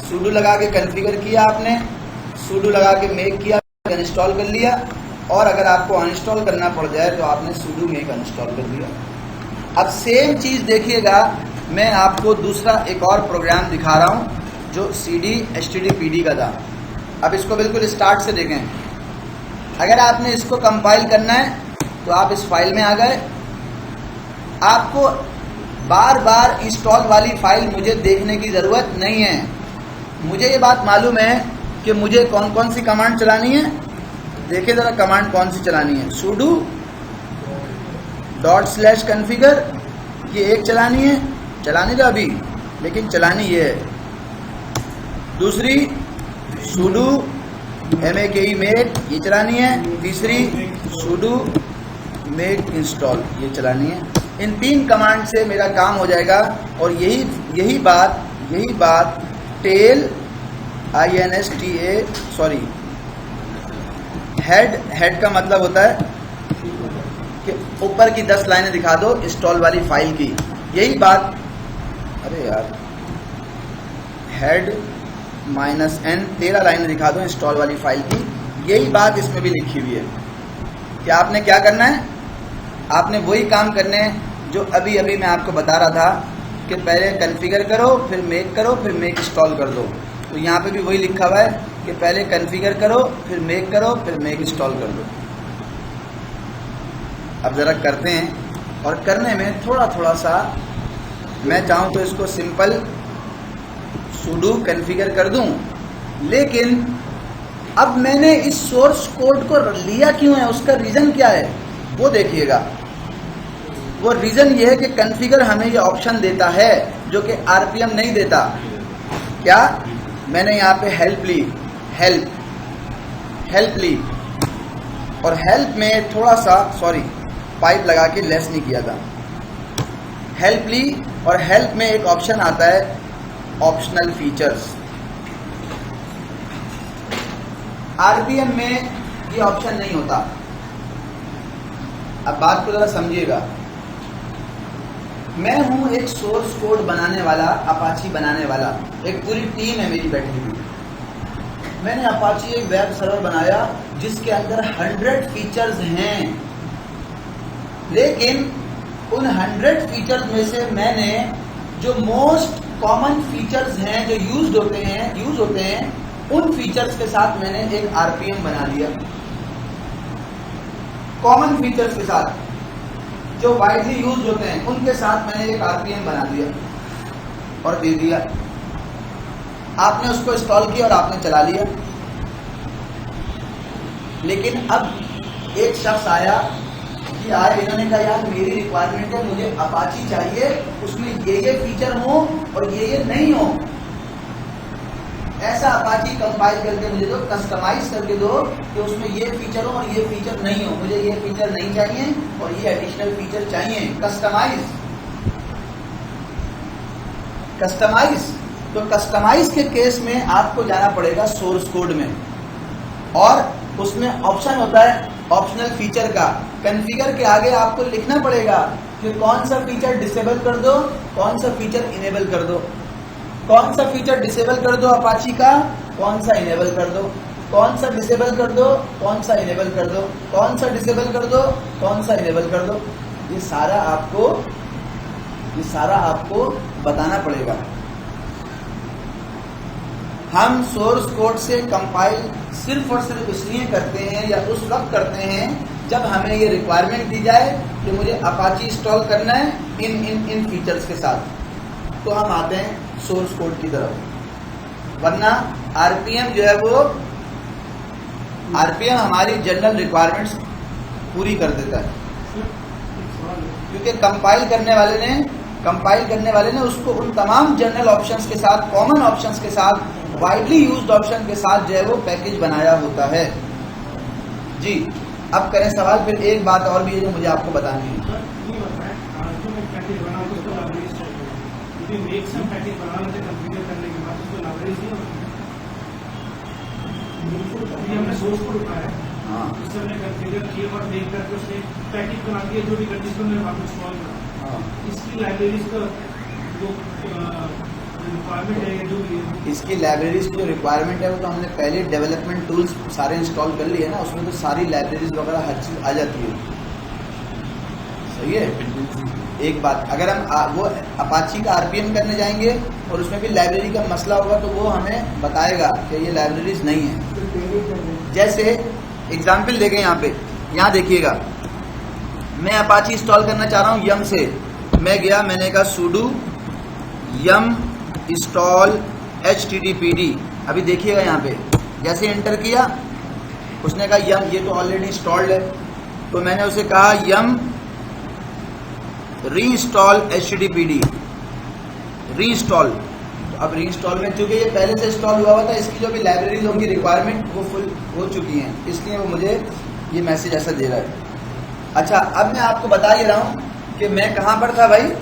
sudo लगा के कॉन्फ़िगर किया, आपने sudo लगा के मेक किया, अनइंस्टॉल कर लिया, और अगर आपको अनइंस्टॉल करना पड़ जाए तो आपने sudo make अनइंस्टॉल कर दिया। अब सेम चीज़ देखिएगा, मैं आपको दूसरा एक और प्रोग्राम दिखा रहा हूँ जो CD HTTPD का था। अब इसको बिल्कुल स्टार्ट से देखें। अगर आपने इसको कंपाइल करना है तो आप इस फाइल में आ गए, आपको बार बार इंस्टॉल वाली फाइल मुझे देखने की ज़रूरत नहीं है। मुझे ये बात मालूम है कि मुझे कौन कौन सी कमांड चलानी है। देखिए ज़रा कमांड कौन सी चलानी है, sudo ./configure, ये एक चलानी है, चलानी तो अभी, लेकिन चलानी ये है। दूसरी sudo make, ये चलानी है। तीसरी sudo make install, ये चलानी है। इन 3 कमांड से मेरा काम हो जाएगा। और यही बात टेल हेड का मतलब होता है कि ऊपर की 10 लाइनें दिखा दो इंस्टॉल वाली फाइल की। यही बात, अरे यार, हेड -n 13 लाइनें दिखा दो इंस्टॉल वाली फाइल की। यही बात इसमें भी लिखी हुई है कि आपने क्या करना है, आपने वही काम करने हैं जो अभी मैं आपको बता रहा था कि पहले कॉन्फ़िगर करो, फिर मेक करो, फिर मेक इंस्टॉल कर दो। तो यहाँ पे भी वही लिखा हुआ है कि पहले कॉन्फ़िगर करो, फिर मेक करो, फिर मेक इंस्टॉल कर दो। अब ज़रा करते हैं, और करने में थोड़ा सा मैं चाहूँ तो इसको सिंपल sudo कॉन्फ़िगर कर दूँ, लेकिन अब मैंने इस सोर्स कोड को लिया क्यों है, उसका रीज़न क्या है वो देखिएगा। वो रीज़न ये है कि कॉन्फ़िगर हमें ये ऑप्शन देता है जो कि आरपीएम नहीं देता। क्या मैंने यहाँ पे हेल्प ली, हेल्प ली, और हेल्प में थोड़ा सा पाइप लगा के लेस नहीं किया था, हेल्प ली, और हेल्प में एक ऑप्शन आता है ऑप्शनल फीचर्स। आरपीएम में ये ऑप्शन नहीं होता। अब बात को जरा समझिएगा, मैं हूं एक सोर्स कोड बनाने वाला, अपाची बनाने वाला, एक पूरी टीम है मेरी बैठी हुई। मैंने अपाची एक वेब सर्वर बनाया जिसके अंदर 100 फीचर्स हैं, लेकिन उन 100 फीचर्स में से मैंने जो मोस्ट कॉमन फीचर्स हैं जो यूज होते हैं उन फीचर्स के साथ मैंने एक आरपीएम बना लिया। कॉमन फीचर्स के साथ जो वाइडली यूज होते हैं उनके साथ मैंने एक आरपीएम बना दिया और दे दिया। आपने उसको इंस्टॉल किया और आपने चला लिया। लेकिन अब एक शख्स आया कि इन्होंने कहा यार मेरी रिक्वायरमेंट है, मुझे अपाची चाहिए, उसमें ये फीचर हो और ये नहीं हो, ऐसा अपाची कंपाइल करके मुझे दो, कस्टमाइज करके दो कि उसमें ये फीचर हो और ये फीचर नहीं हो, मुझे ये फीचर नहीं चाहिए और ये एडिशनल फीचर चाहिए। कस्टमाइज तो कस्टमाइज के केस में आपको जाना पड़ेगा सोर्स कोड में, और उसमें ऑप्शन होता है ऑप्शनल फीचर का। कॉन्फ़िगर के आगे आपको लिखना पड़ेगा कि कौन सा फीचर डिसेबल कर दो, कौन सा फीचर इनेबल कर दो, कौन सा फीचर डिसेबल कर दो अपाची का, कौन सा इनेबल कर दो, कौन सा डिसेबल कर दो, कौन सा इनेबल कर दो, कौन सा डिसेबल कर दो, कौन सा इनेबल कर दो। ये सारा आपको बताना पड़ेगा। हम सोर्स कोड से कंपाइल सिर्फ और सिर्फ इसलिए करते हैं या उस वक्त करते हैं जब हमें ये रिक्वायरमेंट दी जाए कि मुझे अपाची इंस्टॉल करना है इन फीचर्स के साथ, तो हम आते हैं सोर्स कोड की तरफ। वरना आरपीएम जो है वो आरपीएम हमारी जनरल रिक्वायरमेंट्स पूरी कर देता है, क्योंकि कंपाइल करने वाले ने उसको उन तमाम जनरल ऑप्शंस के साथ, कॉमन ऑप्शंस के साथ, वाइडली यूज्ड ऑप्शन के साथ जो है वो पैकेज बनाया होता है। जी अब करें सवाल। फिर एक बात और भी है जो मुझे आपको बतानी है। हमने सोर्स कोड उठाया, उससे हमने कॉन्फ़िगर किया और देख करके उसने पैकेज बना दिया जो भी कंडीशन में वापस इंस्टॉल करा। इसकी लाइब्रेरीज का जो रिक्वायरमेंट है, जो भी है इसकी लाइब्रेरीज की जो रिक्वायरमेंट है वो तो हमने पहले डेवलपमेंट टूल्स सारे इंस्टॉल कर लिए ना, उसमें तो सारी लाइब्रेरीज वगैरह हर चीज़ आ जाती है। सही है। एक बात, अगर हम वो अपाची का आरपीएम करने जाएंगे और उसमें भी लाइब्रेरी का मसला होगा तो वो हमें बताएगा कि ये लाइब्रेरीज नहीं है। जैसे एग्जाम्पल देखें यहाँ देखिएगा, मैं अपाची इंस्टॉल करना चाह रहा हूँ यम से। मैं गया, मैंने कहा sudo yum install httpd। अभी देखिएगा यहाँ पे जैसे एंटर किया उसने कहा यम, ये तो ऑलरेडी इंस्टॉल्ड है, तो मैंने उसे कहा यम रीइंस्टॉल httpd, रीइंस्टॉल। तो अब रीइंस्टॉल में चूंकि ये पहले से इंस्टॉल हुआ हुआ था, इसकी जो भी लाइब्रेरीज होंगी रिक्वायरमेंट वो फुल हो चुकी हैं, इसलिए वो मुझे ये मैसेज ऐसा दे रहा है। अच्छा, अब मैं आपको बता ही रहा हूँ कि मैं कहाँ पर था भाई,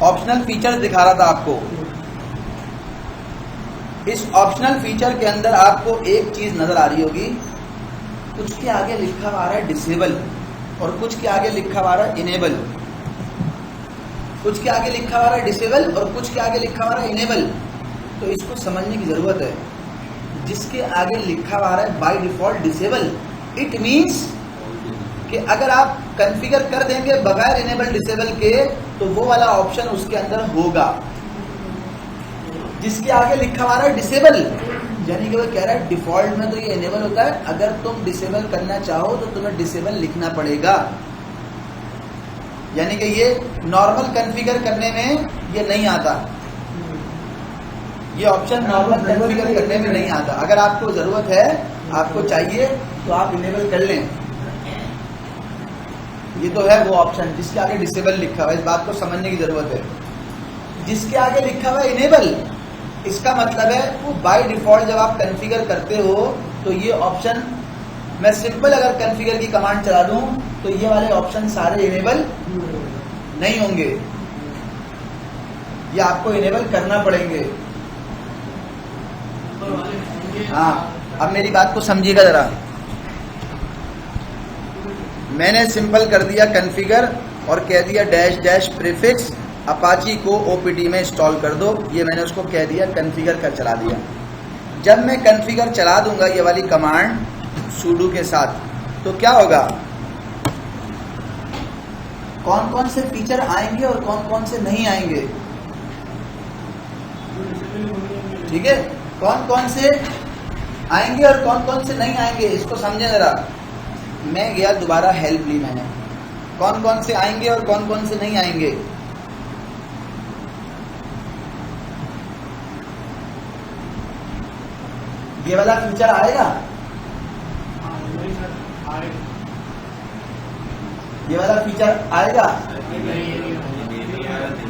ऑप्शनल फीचर्स दिखा रहा था आपको। इस ऑप्शनल फीचर के अंदर आपको एक चीज नजर आ रही होगी, कुछ के आगे लिखा हुआ है डिसेबल और कुछ के आगे लिखा हुआ है इनेबल, कुछ के आगे लिखा हुआ है डिसेबल और कुछ के आगे लिखा हुआ है इनेबल। तो इसको समझने की जरूरत है। जिसके आगे लिखा हुआ है by default disable, it means कि अगर आप कॉन्फ़िगर कर देंगे बगैर इनेबल डिसेबल के तो वो वाला ऑप्शन उसके अंदर होगा। जिसके आगे लिखा हुआ है डिसेबल, यानी कि वो कह रहा है डिफॉल्ट में तो ये इनेबल होता है, अगर तुम डिसेबल करना चाहो तो तुम्हें डिसेबल लिखना पड़ेगा। यानी कि ये नॉर्मल कॉन्फ़िगर करने में ये नहीं आता, ये ऑप्शन नॉर्मल कॉन्फ़िगर करने में नहीं आता। अगर आपको जरूरत है, आपको चाहिए तो आप इनेबल कर लें। ये तो है वो ऑप्शन जिसके आगे डिसेबल लिखा हुआ है, इस बात को समझने की जरूरत है। जिसके आगे लिखा हुआ है इनेबल, इसका मतलब है वो बाय डिफॉल्ट जब आप कॉन्फ़िगर करते हो तो ये ऑप्शन, मैं सिंपल अगर कॉन्फ़िगर की कमांड चला दूं तो ये वाले ऑप्शन सारे इनेबल नहीं होंगे, ये आपको इनेबल करना पड़ेंगे। हाँ, अब मेरी बात को समझिएगा जरा। मैंने सिंपल कर दिया कॉन्फ़िगर और कह दिया डैश डैश प्रीफिक्स अपाची को ओपीडी में इंस्टॉल कर दो, ये मैंने उसको कह दिया कॉन्फ़िगर कर चला दिया। जब मैं कॉन्फ़िगर चला दूंगा ये वाली कमांड sudo के साथ, तो क्या होगा, कौन कौन से फीचर आएंगे और कौन कौन से नहीं आएंगे, ठीक है, कौन कौन से आएंगे और कौन कौन से नहीं आएंगे, इसको समझे जरा। मैं गया दोबारा हेल्प ली मैंने, कौन कौन से आएंगे और कौन कौन से नहीं आएंगे। ये वाला फीचर आएगा, ये वाला फीचर आएगा।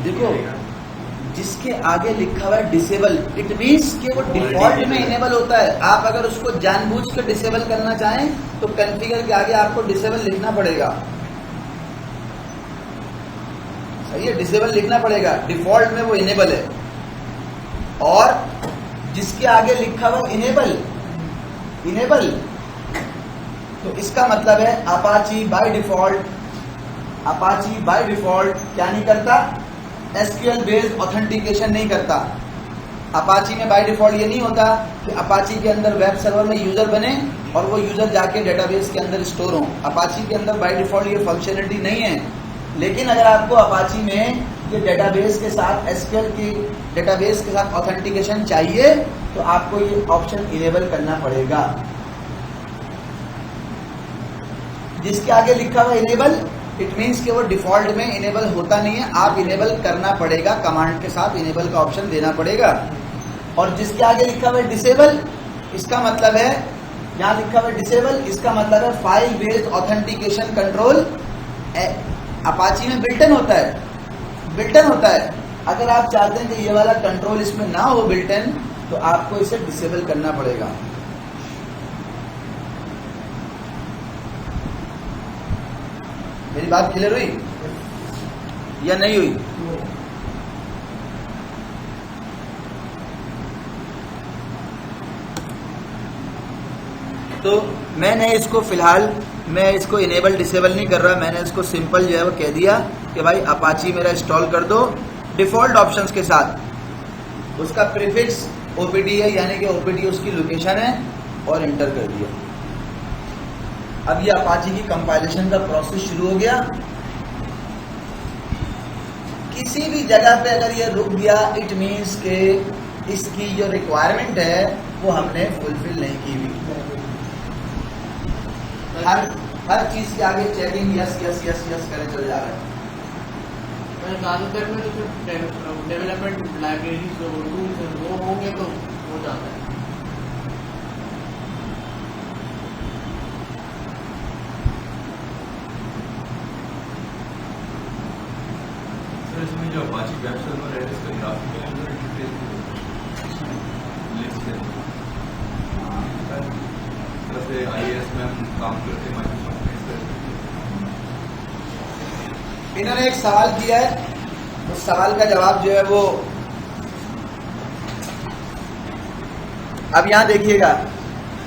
देखो जिसके आगे लिखा हुआ है डिसेबल, इट मीन्स कि वो डिफॉल्ट में इनेबल होता है। आप अगर उसको जानबूझ के डिसेबल करना चाहें तो कॉन्फ़िगर के आगे आपको डिसेबल लिखना पड़ेगा, सही है, डिसेबल लिखना पड़ेगा, डिफॉल्ट में वो इनेबल है। और जिसके आगे लिखा हुआ इनेबल, इनेबल, तो इसका मतलब है Apache by default, Apache by default क्या नहीं करता, एसक्यूएल बेस्ड ऑथेंटिकेशन नहीं करता। अपाची में बाय डिफॉल्ट ये नहीं होता कि अपाची के अंदर वेब सर्वर में यूजर बने और वो यूजर जाके डेटाबेस के अंदर स्टोर हो। अपाची के अंदर बाय डिफॉल्ट ये फंक्शनलिटी नहीं है। लेकिन अगर आपको अपाची में ये डेटाबेस के साथ, एसक्यूएल की डेटाबेस के साथ ऑथेंटिकेशन चाहिए तो आपको ये ऑप्शन इनेबल करना पड़ेगा। जिसके आगे लिखा हुआ इनेबल, इट मीन्स कि वो डिफॉल्ट में इनेबल होता नहीं है, आप इनेबल करना पड़ेगा, कमांड के साथ इनेबल का ऑप्शन देना पड़ेगा। और जिसके आगे लिखा हुआ है डिसेबल, इसका मतलब है, यहाँ लिखा हुआ है डिसेबल, इसका मतलब है file based authentication control Apache में बिल्टन होता है, बिल्टन होता है। अगर आप चाहते हैं कि ये वाला कंट्रोल इसमें ना हो बिल्टन, तो आपको इसे डिसेबल करना पड़ेगा। मेरी बात क्लियर हुई या नहीं हुई? तो मैंने इसको फिलहाल, मैं इसको इनेबल डिसेबल नहीं कर रहा, मैंने इसको सिंपल जो है वो कह दिया कि भाई अपाची मेरा इंस्टॉल कर दो डिफॉल्ट ऑप्शंस के साथ। उसका प्रीफिक्स ओपीडी है, यानी कि ओपीडी उसकी लोकेशन है, और इंटर कर दिया। अब ये अपाची की कंपाइलेशन का प्रोसेस शुरू हो गया। किसी भी जगह पे अगर ये रुक गया, इट मीन्स के इसकी जो रिक्वायरमेंट है वो हमने फुलफिल नहीं की हुई। हर चीज के आगे checking yes yes yes yes करे चल जा रहा है। ज्यादातर में तो डेवलपमेंट लाइब्रेरी जो टूल्स वो होंगे तो हो जाता है। इसमें जो अपाची वेब सर्वर है इसका ग्राफिकल इंटरफेस लिस्ट है, जैसे आईएएस में हम काम करते हैं माइक्रोसॉफ्ट में। इन्होंने एक सवाल किया है, उस सवाल का जवाब जो है वो, अब यहां देखिएगा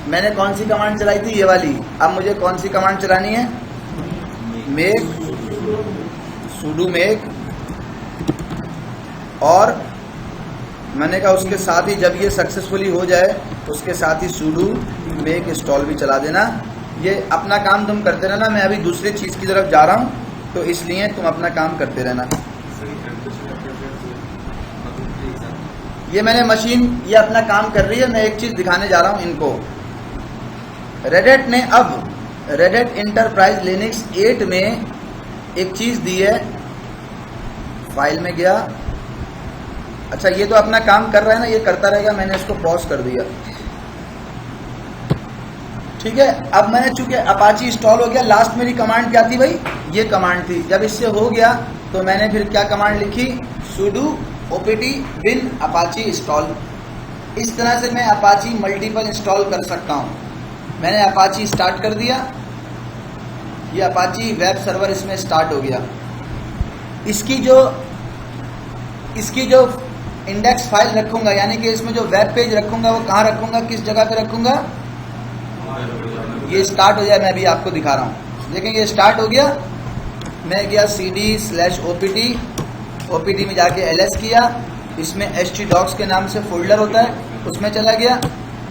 मैंने कौन सी कमांड चलाई थी, ये वाली। अब मुझे कौन सी कमांड चलानी है, मेक, sudo मेक, और मैंने कहा उसके साथ ही जब ये सक्सेसफुली हो जाए उसके साथ ही sudo मेक इंस्टॉल भी चला देना। ये अपना काम तुम करते रहना, मैं अभी दूसरी चीज़ की तरफ जा रहा हूँ, तो इसलिए तुम अपना काम करते रहना। ये मैंने मशीन ये अपना काम कर रही है, मैं एक चीज़ दिखाने जा रहा हूँ इनको। रेडेट ने अब रेडेट इंटरप्राइज लिनक्स 8 में एक चीज़ दी है, फाइल में गया, अच्छा ये तो अपना काम कर रहा है ना, ये करता रहेगा, मैंने इसको पॉज कर दिया, ठीक है। अब मैंने चूंकि अपाची इंस्टॉल हो गया, लास्ट मेरी कमांड क्या थी भाई, ये कमांड थी। जब इससे हो गया तो मैंने फिर क्या कमांड लिखी, sudo OPT बिन अपाची इंस्टॉल। इस तरह से मैं अपाची मल्टीपल इंस्टॉल कर सकता हूँ। मैंने अपाची स्टार्ट कर दिया, ये अपाची वेब सर्वर इसमें स्टार्ट हो गया। इसकी जो इंडेक्स फाइल रखूँगा, यानी कि इसमें जो वेब पेज रखूँगा वो कहाँ रखूँगा, किस जगह पे रखूँगा, ये स्टार्ट हो जाए, मैं अभी आपको दिखा रहा हूँ। देखें ये स्टार्ट हो गया। मैं गया cd/opt में जाके ls किया, इसमें htdocs के नाम से फोल्डर होता है, उसमें चला गया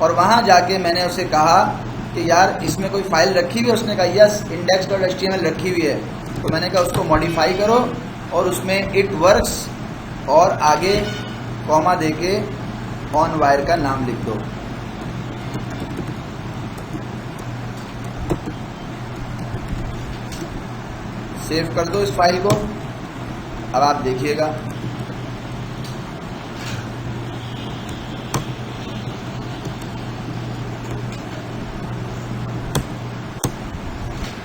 और वहाँ जाके मैंने उसे कहा कि यार इसमें कोई फाइल रखी हुई है। उसने कहा यस index.html रखी हुई है। तो मैंने कहा उसको मॉडिफाई करो और उसमें इट वर्क्स और आगे कॉमा देके ऑन वायर का नाम लिख दो। सेव कर दो इस फाइल को। अब आप देखिएगा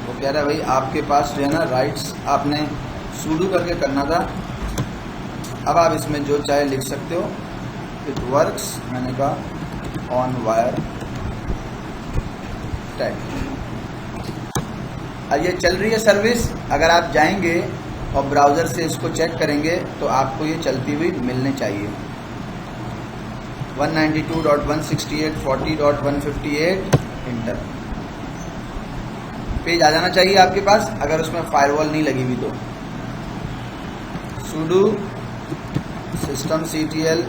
वो कह रहा है भाई आपके पास जो है ना राइट्स आपने sudo करके करना था। अब आप इसमें जो चाहे लिख सकते हो। इट वर्क्स, मैंने कहा ऑन वायर टैग। और ये चल रही है सर्विस। अगर आप जाएंगे और ब्राउज़र से इसको चेक करेंगे तो आपको ये चलती हुई मिलनी चाहिए। 192.168.40.158 इंटर पेज आ जाना चाहिए आपके पास, अगर उसमें फायरवॉल नहीं लगी हुई तो। sudo systemctl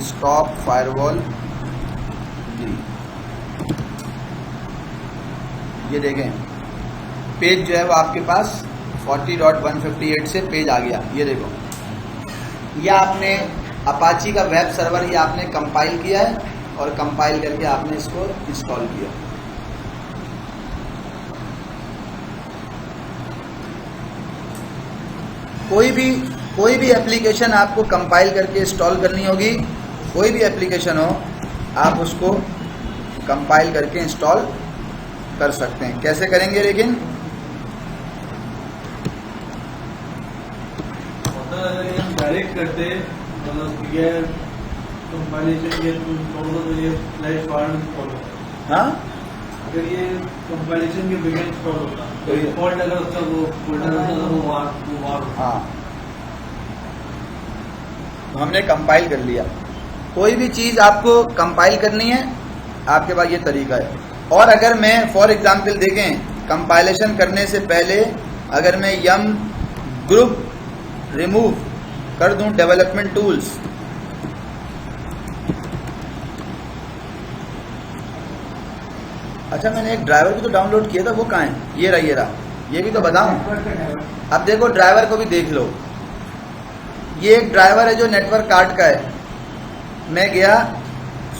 stop firewall d। ये देखें पेज जो है वो आपके पास 40.158 से पेज आ गया। ये देखो, ये आपने अपाची का वेब सर्वर ये आपने कंपाइल किया है और कंपाइल करके आपने इसको इंस्टॉल किया। कोई भी एप्लीकेशन आपको कंपाइल करके इंस्टॉल करनी होगी, कोई भी एप्लीकेशन हो आप उसको कंपाइल करके इंस्टॉल कर सकते हैं। कैसे करेंगे लेकिन हम डायरेक्ट करते मतलब ये कंपाइलेशन ये तो ये फ्लैश फॉर्म फॉलो। हाँ, अगर ये कंपाइलेशन के बगैर इंस्टॉल होता तो ये डिफॉल्ट अगर उसका वो फोल्डर होता तो वो वार हाँ, तो हमने कंपाइल कर लिया। कोई भी चीज़ आपको कंपाइल करनी है आपके पास ये तरीका है। और अगर मैं फॉर एग्जांपल देखें कंपाइलेशन करने से पहले अगर मैं यम ग्रुप रिमूव कर दूं डेवलपमेंट टूल्स, अच्छा मैंने एक ड्राइवर भी तो डाउनलोड किया था, वो कहाँ है? ये रहा, ये भी तो बताऊं। अब देखो ड्राइवर को भी देख लो, ये एक ड्राइवर है जो नेटवर्क कार्ड का है। मैं गया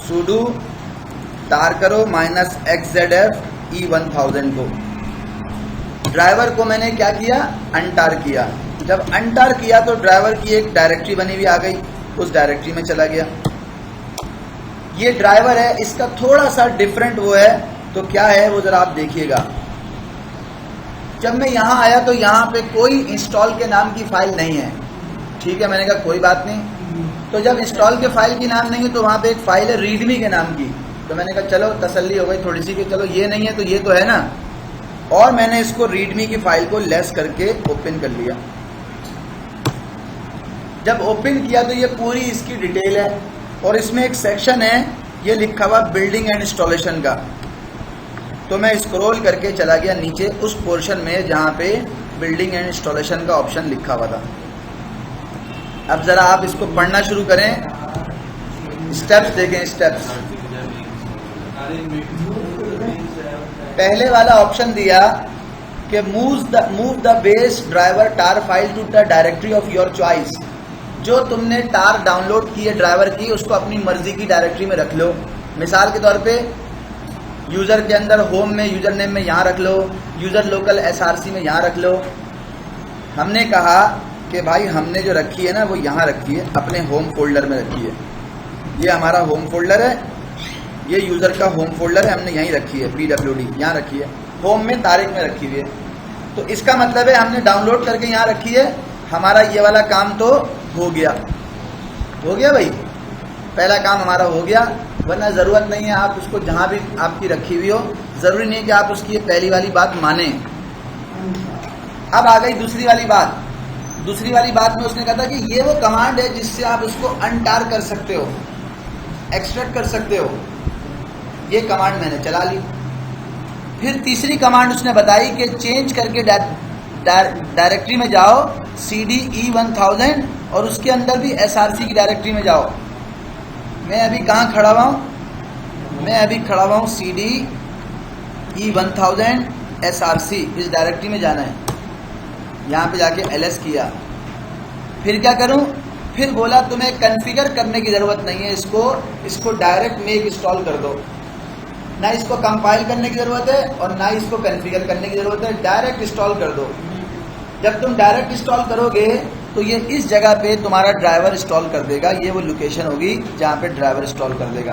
sudo तार करो -xzf e1000 को, ड्राइवर को मैंने क्या किया, अनटार किया। जब अनटार किया तो ड्राइवर की एक डायरेक्टरी बनी हुई आ गई, उस डायरेक्टरी में चला गया। ये ड्राइवर है, इसका थोड़ा सा डिफरेंट वो है, तो क्या है वो जरा आप देखिएगा। जब मैं यहाँ आया तो यहाँ पे कोई इंस्टॉल के नाम की फाइल नहीं है। ठीक है, मैंने कहा कोई बात नहीं। तो जब इंस्टॉल के फाइल की नाम नहीं है तो वहाँ पे एक फाइल है रीडमी के नाम की। तो मैंने कहा चलो तसल्ली हो गई थोड़ी सी कि चलो ये नहीं है तो ये तो है ना। और मैंने इसको रीडमी की फाइल को लेस करके ओपन कर लिया। जब ओपन किया तो ये पूरी इसकी डिटेल है और इसमें एक सेक्शन है ये लिखा हुआ बिल्डिंग एंड इंस्टॉलेशन का। तो मैं स्क्रॉल करके चला गया नीचे उस पोर्शन में जहाँ पे बिल्डिंग एंड इंस्टॉलेशन का ऑप्शन लिखा हुआ था। अब ज़रा आप इसको पढ़ना शुरू करें, स्टेप्स देखें। स्टेप्स पहले वाला ऑप्शन दिया कि move the base driver tar file to the directory of your choice. जो तुमने टार डाउनलोड की है ड्राइवर की, उसको अपनी मर्जी की डायरेक्टरी में रख लो। मिसाल के तौर पे यूज़र के अंदर होम में यूज़र नेम में यहाँ रख लो, यूज़र लोकल SRC में यहाँ रख लो। हमने कहा कि भाई हमने जो रखी है ना वो यहाँ रखी है, अपने होम फोल्डर में रखी है। ये हमारा होम फोल्डर है, ये यूज़र का होम फोल्डर है, हमने यहीं रखी है PWD यहाँ रखी है, होम में तारीख में रखी हुई है। तो इसका मतलब है हमने डाउनलोड करके यहाँ रखी है। हमारा ये वाला काम तो हो गया भाई, पहला काम हमारा हो गया। वरना ज़रूरत नहीं है आप उसको जहाँ भी आपकी रखी हुई हो, ज़रूरी नहीं है कि आप उसकी ये पहली वाली बात माने। अब आ गई दूसरी वाली बात। दूसरी वाली बात में उसने कहा था कि ये वो कमांड है जिससे आप उसको अनटार कर सकते हो, एक्सट्रैक्ट कर सकते हो। ये कमांड मैंने चला ली। फिर तीसरी कमांड उसने बताई कि चेंज करके डायरेक्टरी में जाओ CD E1000 और उसके अंदर भी SRC की डायरेक्टरी में जाओ। मैं अभी कहाँ खड़ा हुआ हूँ? मैं अभी खड़ा हुआ हूँ CD E1000 SRC, इस डायरेक्टरी में जाना है। यहाँ पे जाके LS किया। फिर क्या करूँ? फिर बोला तुम्हें कॉन्फ़िगर करने की ज़रूरत नहीं है, इसको डायरेक्ट मेक इंस्टॉल कर दो। ना इसको कंपाइल करने की ज़रूरत है और ना इसको कॉन्फ़िगर करने की ज़रूरत है, डायरेक्ट इंस्टॉल कर दो। जब तुम डायरेक्ट इंस्टॉल करोगे तो ये इस जगह पे तुम्हारा ड्राइवर इंस्टॉल कर देगा। ये वो लोकेशन होगी जहाँ पे ड्राइवर इंस्टॉल कर देगा।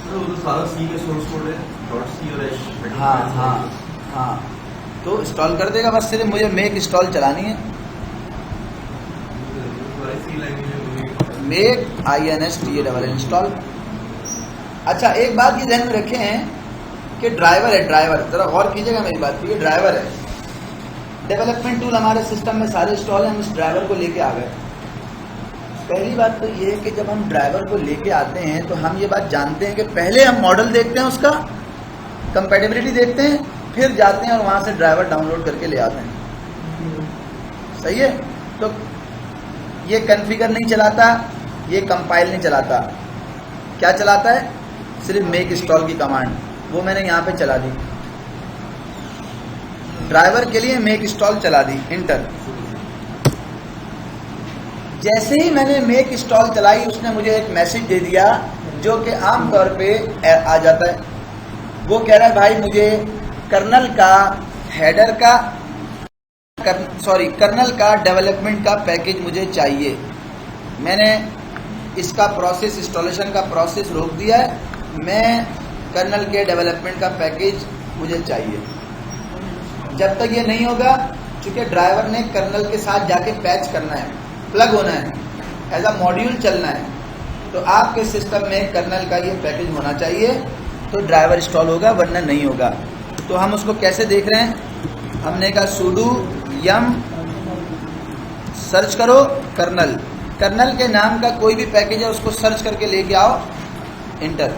वो तो सारा C के सोर्स कोड है, .c और h। हाँ, तो इंस्टॉल कर देगा। बस सिर्फ मुझे मेक इंस्टॉल चलानी है। Make INSTALL install. अच्छा, एक बात ये ध्यान में रखें हैं कि ड्राइवर है, ड्राइवर जरा गौर कीजिएगा मेरी बात की। ड्राइवर है, डेवलपमेंट टूल हमारे सिस्टम में सारे इंस्टॉल हैं, हम इस ड्राइवर को लेके आ गए। पहली बात तो ये है कि जब हम ड्राइवर को लेके आते हैं तो हम ये बात जानते हैं कि पहले हम मॉडल देखते हैं, उसका कंपैटिबिलिटी देखते हैं, फिर जाते हैं और वहाँ से ड्राइवर डाउनलोड करके ले आते हैं। सही है? तो ये कॉन्फ़िगर नहीं चलाता, ये कंपाइल नहीं चलाता। क्या चलाता है? सिर्फ मेक इंस्टॉल की कमांड, वो मैंने यहाँ पे चला दी। ड्राइवर के लिए मेक इंस्टॉल चला दी, इंटर। जैसे ही मैंने मेक इंस्टॉल चलाई उसने मुझे एक मैसेज दे दिया जो कि आमतौर पे आ जाता है। वो कह रहा है भाई मुझे कर्नल का हेडर का कर्नल का डेवलपमेंट का पैकेज मुझे चाहिए। मैंने इसका प्रोसेस, इंस्टॉलेशन का प्रोसेस रोक दिया है। मैं कर्नल के डेवलपमेंट का पैकेज मुझे चाहिए। जब तक ये नहीं होगा, चूँकि ड्राइवर ने कर्नल के साथ जाके पैच करना है, प्लग होना है, एज अ मॉड्यूल चलना है, तो आपके सिस्टम में कर्नल का ये पैकेज होना चाहिए तो ड्राइवर इंस्टॉल होगा, वरना नहीं होगा। तो हम उसको कैसे देख रहे हैं? हमने कहा sudo yum सर्च करो कर्नल। कर्नल के नाम का कोई भी पैकेज है उसको सर्च करके लेके आओ, इंटर।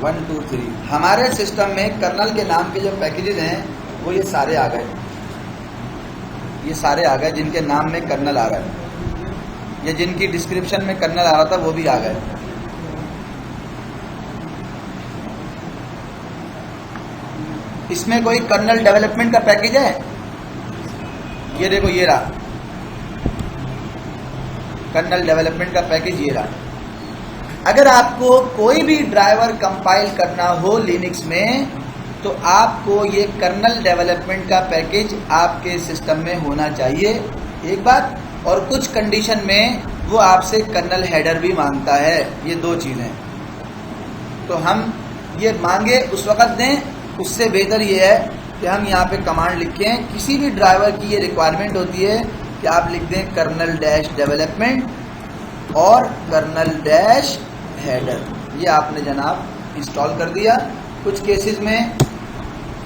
1 2 3 हमारे सिस्टम में कर्नल के नाम के जो पैकेजेस हैं वो ये सारे आ गए। ये सारे आ गए जिनके नाम में कर्नल आ रहा है, या जिनकी डिस्क्रिप्शन में कर्नल आ रहा था वो भी आ गए। इसमें कोई कर्नल डेवलपमेंट का पैकेज है? ये देखो, ये रहा कर्नल डेवलपमेंट का पैकेज, ये रहा। अगर आपको कोई भी ड्राइवर कंपाइल करना हो लिनक्स में तो आपको ये कर्नल डेवलपमेंट का पैकेज आपके सिस्टम में होना चाहिए, एक बात। और कुछ कंडीशन में वो आपसे कर्नल हेडर भी मांगता है। ये दो चीज़ें, तो हम ये मांगे उस वक़्त दें। उससे बेहतर ये है कि हम यहाँ पे कमांड लिखें। किसी भी ड्राइवर की ये रिक्वायरमेंट होती है कि आप लिख दें कर्नल डैश डेवलपमेंट और कर्नल डैश हेडर। ये आपने जनाब इंस्टॉल कर दिया। कुछ केसेस में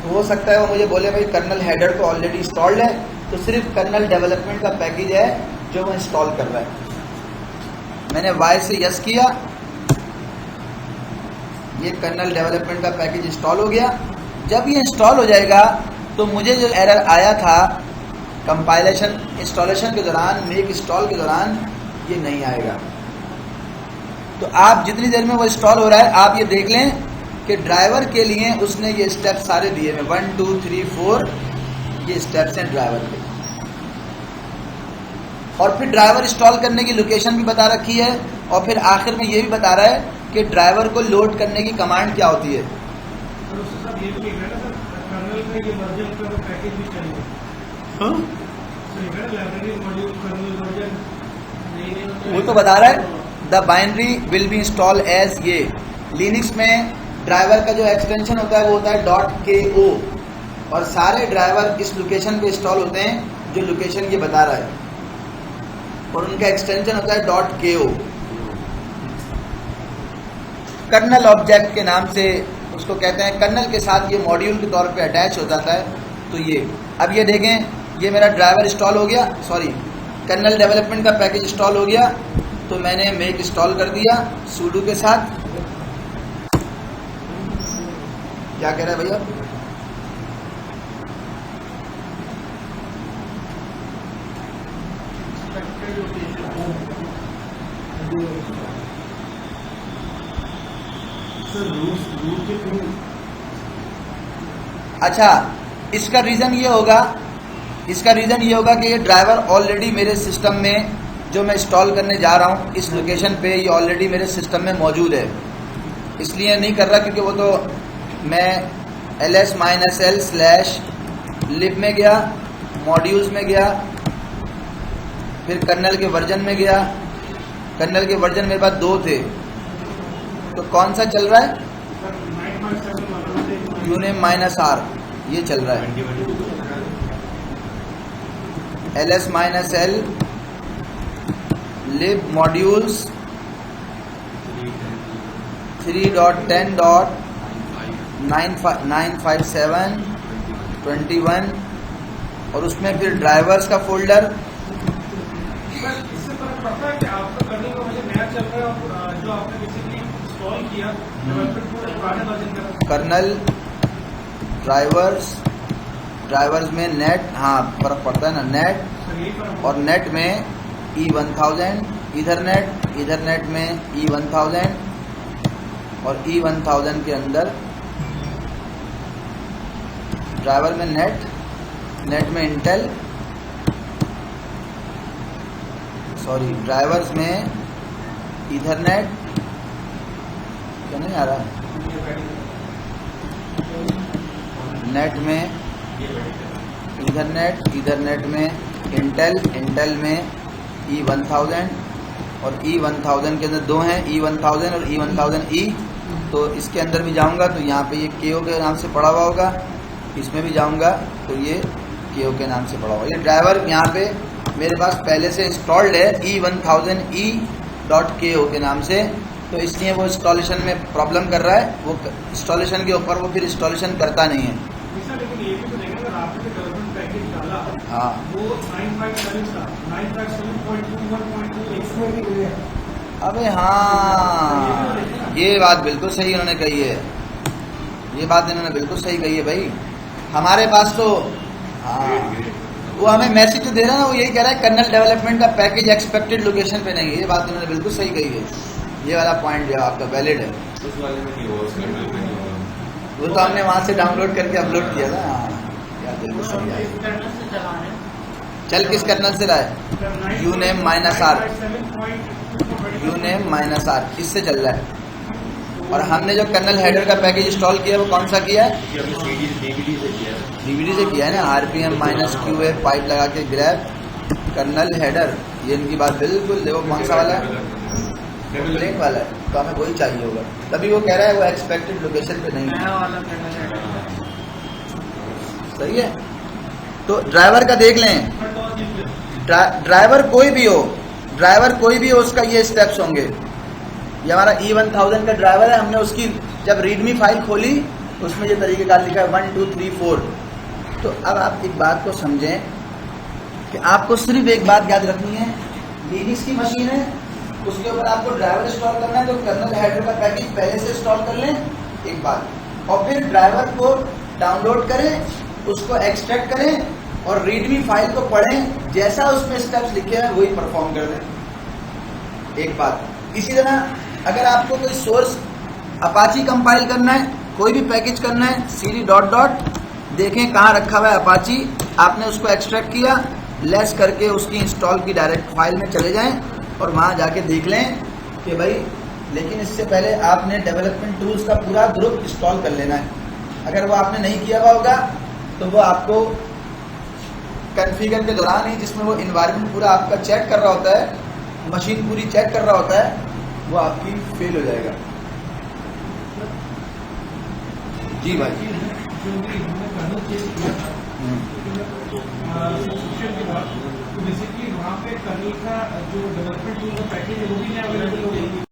हो सकता है वो मुझे बोले भाई कर्नल हेडर तो ऑलरेडी इंस्टॉल्ड है, तो सिर्फ कर्नल डेवलपमेंट का पैकेज है जो वो इंस्टॉल कर रहा है। मैंने Y से यस किया, ये कर्नल डेवलपमेंट का पैकेज इंस्टॉल हो गया। जब ये इंस्टॉल हो जाएगा तो मुझे जो एरर आया था कंपाइलेशन इंस्टॉलेशन के दौरान, मेक इंस्टॉल के दौरान, ये नहीं आएगा। तो आप जितनी देर में वो इंस्टॉल हो रहा है आप ये देख लें कि ड्राइवर के लिए उसने ये स्टेप सारे दिए हैं। 1 2 3 4 ये स्टेप्स हैं ड्राइवर के। और फिर ड्राइवर इंस्टॉल करने की लोकेशन भी बता रखी है, और फिर आखिर में ये भी बता रहा है कि ड्राइवर को लोड करने की कमांड क्या होती है। तो सर ये भी है ना सर, कर्नल का ये वर्जन का पैकेज भी चाहिए। हाँ? सही है, लाइब्रेरी मॉड्यूल कर्नल वर्जन नहीं वो तो बता रहा है the binary will be install as ये। लिनक्स में ड्राइवर का जो एक्सटेंशन होता है वो होता है .ko, और सारे ड्राइवर इस लोकेशन पे इंस्टॉल होते हैं जो लोकेशन ये बता रहा है। और उनका एक्सटेंशन होता है .ko। कर्नल ऑब्जेक्ट के नाम से उसको कहते हैं। कर्नल के साथ ये मॉड्यूल के तौर पे अटैच हो जाता है। तो ये अब ये देखें, ये मेरा ड्राइवर इंस्टॉल हो गया, सॉरी कर्नल डेवलपमेंट का पैकेज इंस्टॉल हो गया। तो मैंने मेक इंस्टॉल कर दिया sudo के साथ। क्या कह रहा है भैया? अच्छा, इसका रीज़न ये होगा कि ये ड्राइवर ऑलरेडी मेरे सिस्टम में जो मैं इंस्टॉल करने जा रहा हूँ इस लोकेशन पे ये ऑलरेडी मेरे सिस्टम में मौजूद है, इसलिए नहीं कर रहा क्योंकि वो तो मैं ls-l/lib में गया, मॉड्यूल्स में गया, फिर कर्नल के वर्जन में गया। कर्नल के वर्जन मेरे पास 2 थे, तो कौन सा चल रहा है? uname-r ये चल रहा है। ls-l lib modules 3.10.957.21 और उसमें फिर ड्राइवर्स का फोल्डर। इससे फर्क पड़ता है कि आपका करने का मुझे नया चल रहा है और जो आपने बेसिकली इंस्टॉल किया डेवलपमेंट पूरे पुराने वर्जन का कर्नल ड्राइवर्स में नेट, हाँ फर्क पड़ता है ना, नेट और नेट में E1000, इधरनेट में E1000 और E1000 के अंदर ड्राइवर में नेट में इंटेल, सॉरी ड्राइवर्स में इधरनेट, क्या नहीं आ रहा, नेट में इधरनेट में इंटेल में E1000 और E1000 के अंदर 2 हैं, E1000 और E1000E। तो इसके अंदर भी जाऊंगा तो यहाँ पे ये KO के नाम से पड़ा हुआ होगा, इसमें भी जाऊंगा तो ये KO के नाम से पड़ा हुआ। ये ड्राइवर यहाँ पे मेरे पास पहले से इंस्टॉल्ड है E1000E.ko के नाम से, तो इसलिए वो इंस्टॉलेशन में प्रॉब्लम कर रहा है। वो इंस्टॉलेशन के ऊपर वो फिर इंस्टॉलेशन करता नहीं है। लेकिन ये भी तो देखें अगर आपने डेवलपमेंट पैकेज डाला हाँ, वो 957 था, 957.21.2 अबे हाँ, ये बात बिल्कुल सही उन्होंने कही है, ये बात इन्होंने बिल्कुल सही कही है भाई। हमारे पास तो हाँ, वो हमें मैसेज तो दे रहा है ना, वो यही कह रहा है कर्नल डेवलपमेंट का पैकेज एक्सपेक्टेड लोकेशन पे नहीं है। ये बात इन्होंने बिल्कुल सही कही है, ये वाला पॉइंट जो आपका वैलिड है। उस वाले में नहीं होगा, उस कर्नल में नहीं होगा। वो तो हमने वहाँ से डाउनलोड करके अपलोड किया था। हाँ, यार बिल्कुल सही है। चल किस कर्नल से रहा है? uname-r, uname-r इससे चल रहा है। और हमने जो कर्नल हेडर का पैकेज इंस्टॉल किया वो कौन सा किया है? DVD से किया है ना, RPM-QA पाइप लगा के ग्रैब कर्नल हेडर। ये इनकी बात बिल्कुल, देखो कौन सा वाला है, ब्लैक वाला है, तो हमें वही चाहिए होगा। तभी वो कह रहा है वो एक्सपेक्टेड लोकेशन पे नहीं है। सही है। तो ड्राइवर का देख लें, ड्राइवर कोई भी हो उसका ये स्टेप्स होंगे। ये हमारा E1000 का ड्राइवर है, हमने उसकी जब रीडमी फाइल खोली तो उसमें ये तरीकेकार लिखा है 1 2 3 4। तो अब आप एक बात को समझें कि आपको सिर्फ एक बात याद रखनी है, लिनक्स की मशीन है, उसके ऊपर आपको ड्राइवर इंस्टॉल करना है, तो कर्नल हेडर का पैकेज पहले से इंस्टॉल कर लें एक बार, और फिर ड्राइवर को डाउनलोड करें, उसको एक्सट्रैक्ट करें और रीडमी फाइल को पढ़ें, जैसा उसमें स्टेप्स लिखे हैं वही परफॉर्म कर दें। एक बात। इसी तरह अगर आपको कोई सोर्स अपाची कंपाइल करना है, कोई भी पैकेज करना है, cd डॉट देखें कहाँ रखा हुआ है अपाची, आपने उसको एक्सट्रैक्ट किया, लेस करके उसकी इंस्टॉल की डायरेक्ट फाइल में चले जाएं और वहाँ जाके देख लें कि भाई, लेकिन इससे पहले आपने डेवलपमेंट टूल्स का पूरा ग्रुप इंस्टॉल कर लेना है। अगर वो आपने नहीं किया हुआ होगा तो वो आपको कॉन्फ़िगर के दौरान ही, जिसमें वो इन्वायरमेंट पूरा आपका चेक कर रहा होता है, मशीन पूरी चेक कर रहा होता है, वो आपकी फेल हो जाएगा। जी भाई, जो भी हमने कर्नल चेक किया सब्सक्रिप्शन के बाद तो बेसिकली वहाँ पे कर्नल का जो डेवलपमेंट टूल का पैकेज है वो भी नहीं अवेलेबल हो जाएगी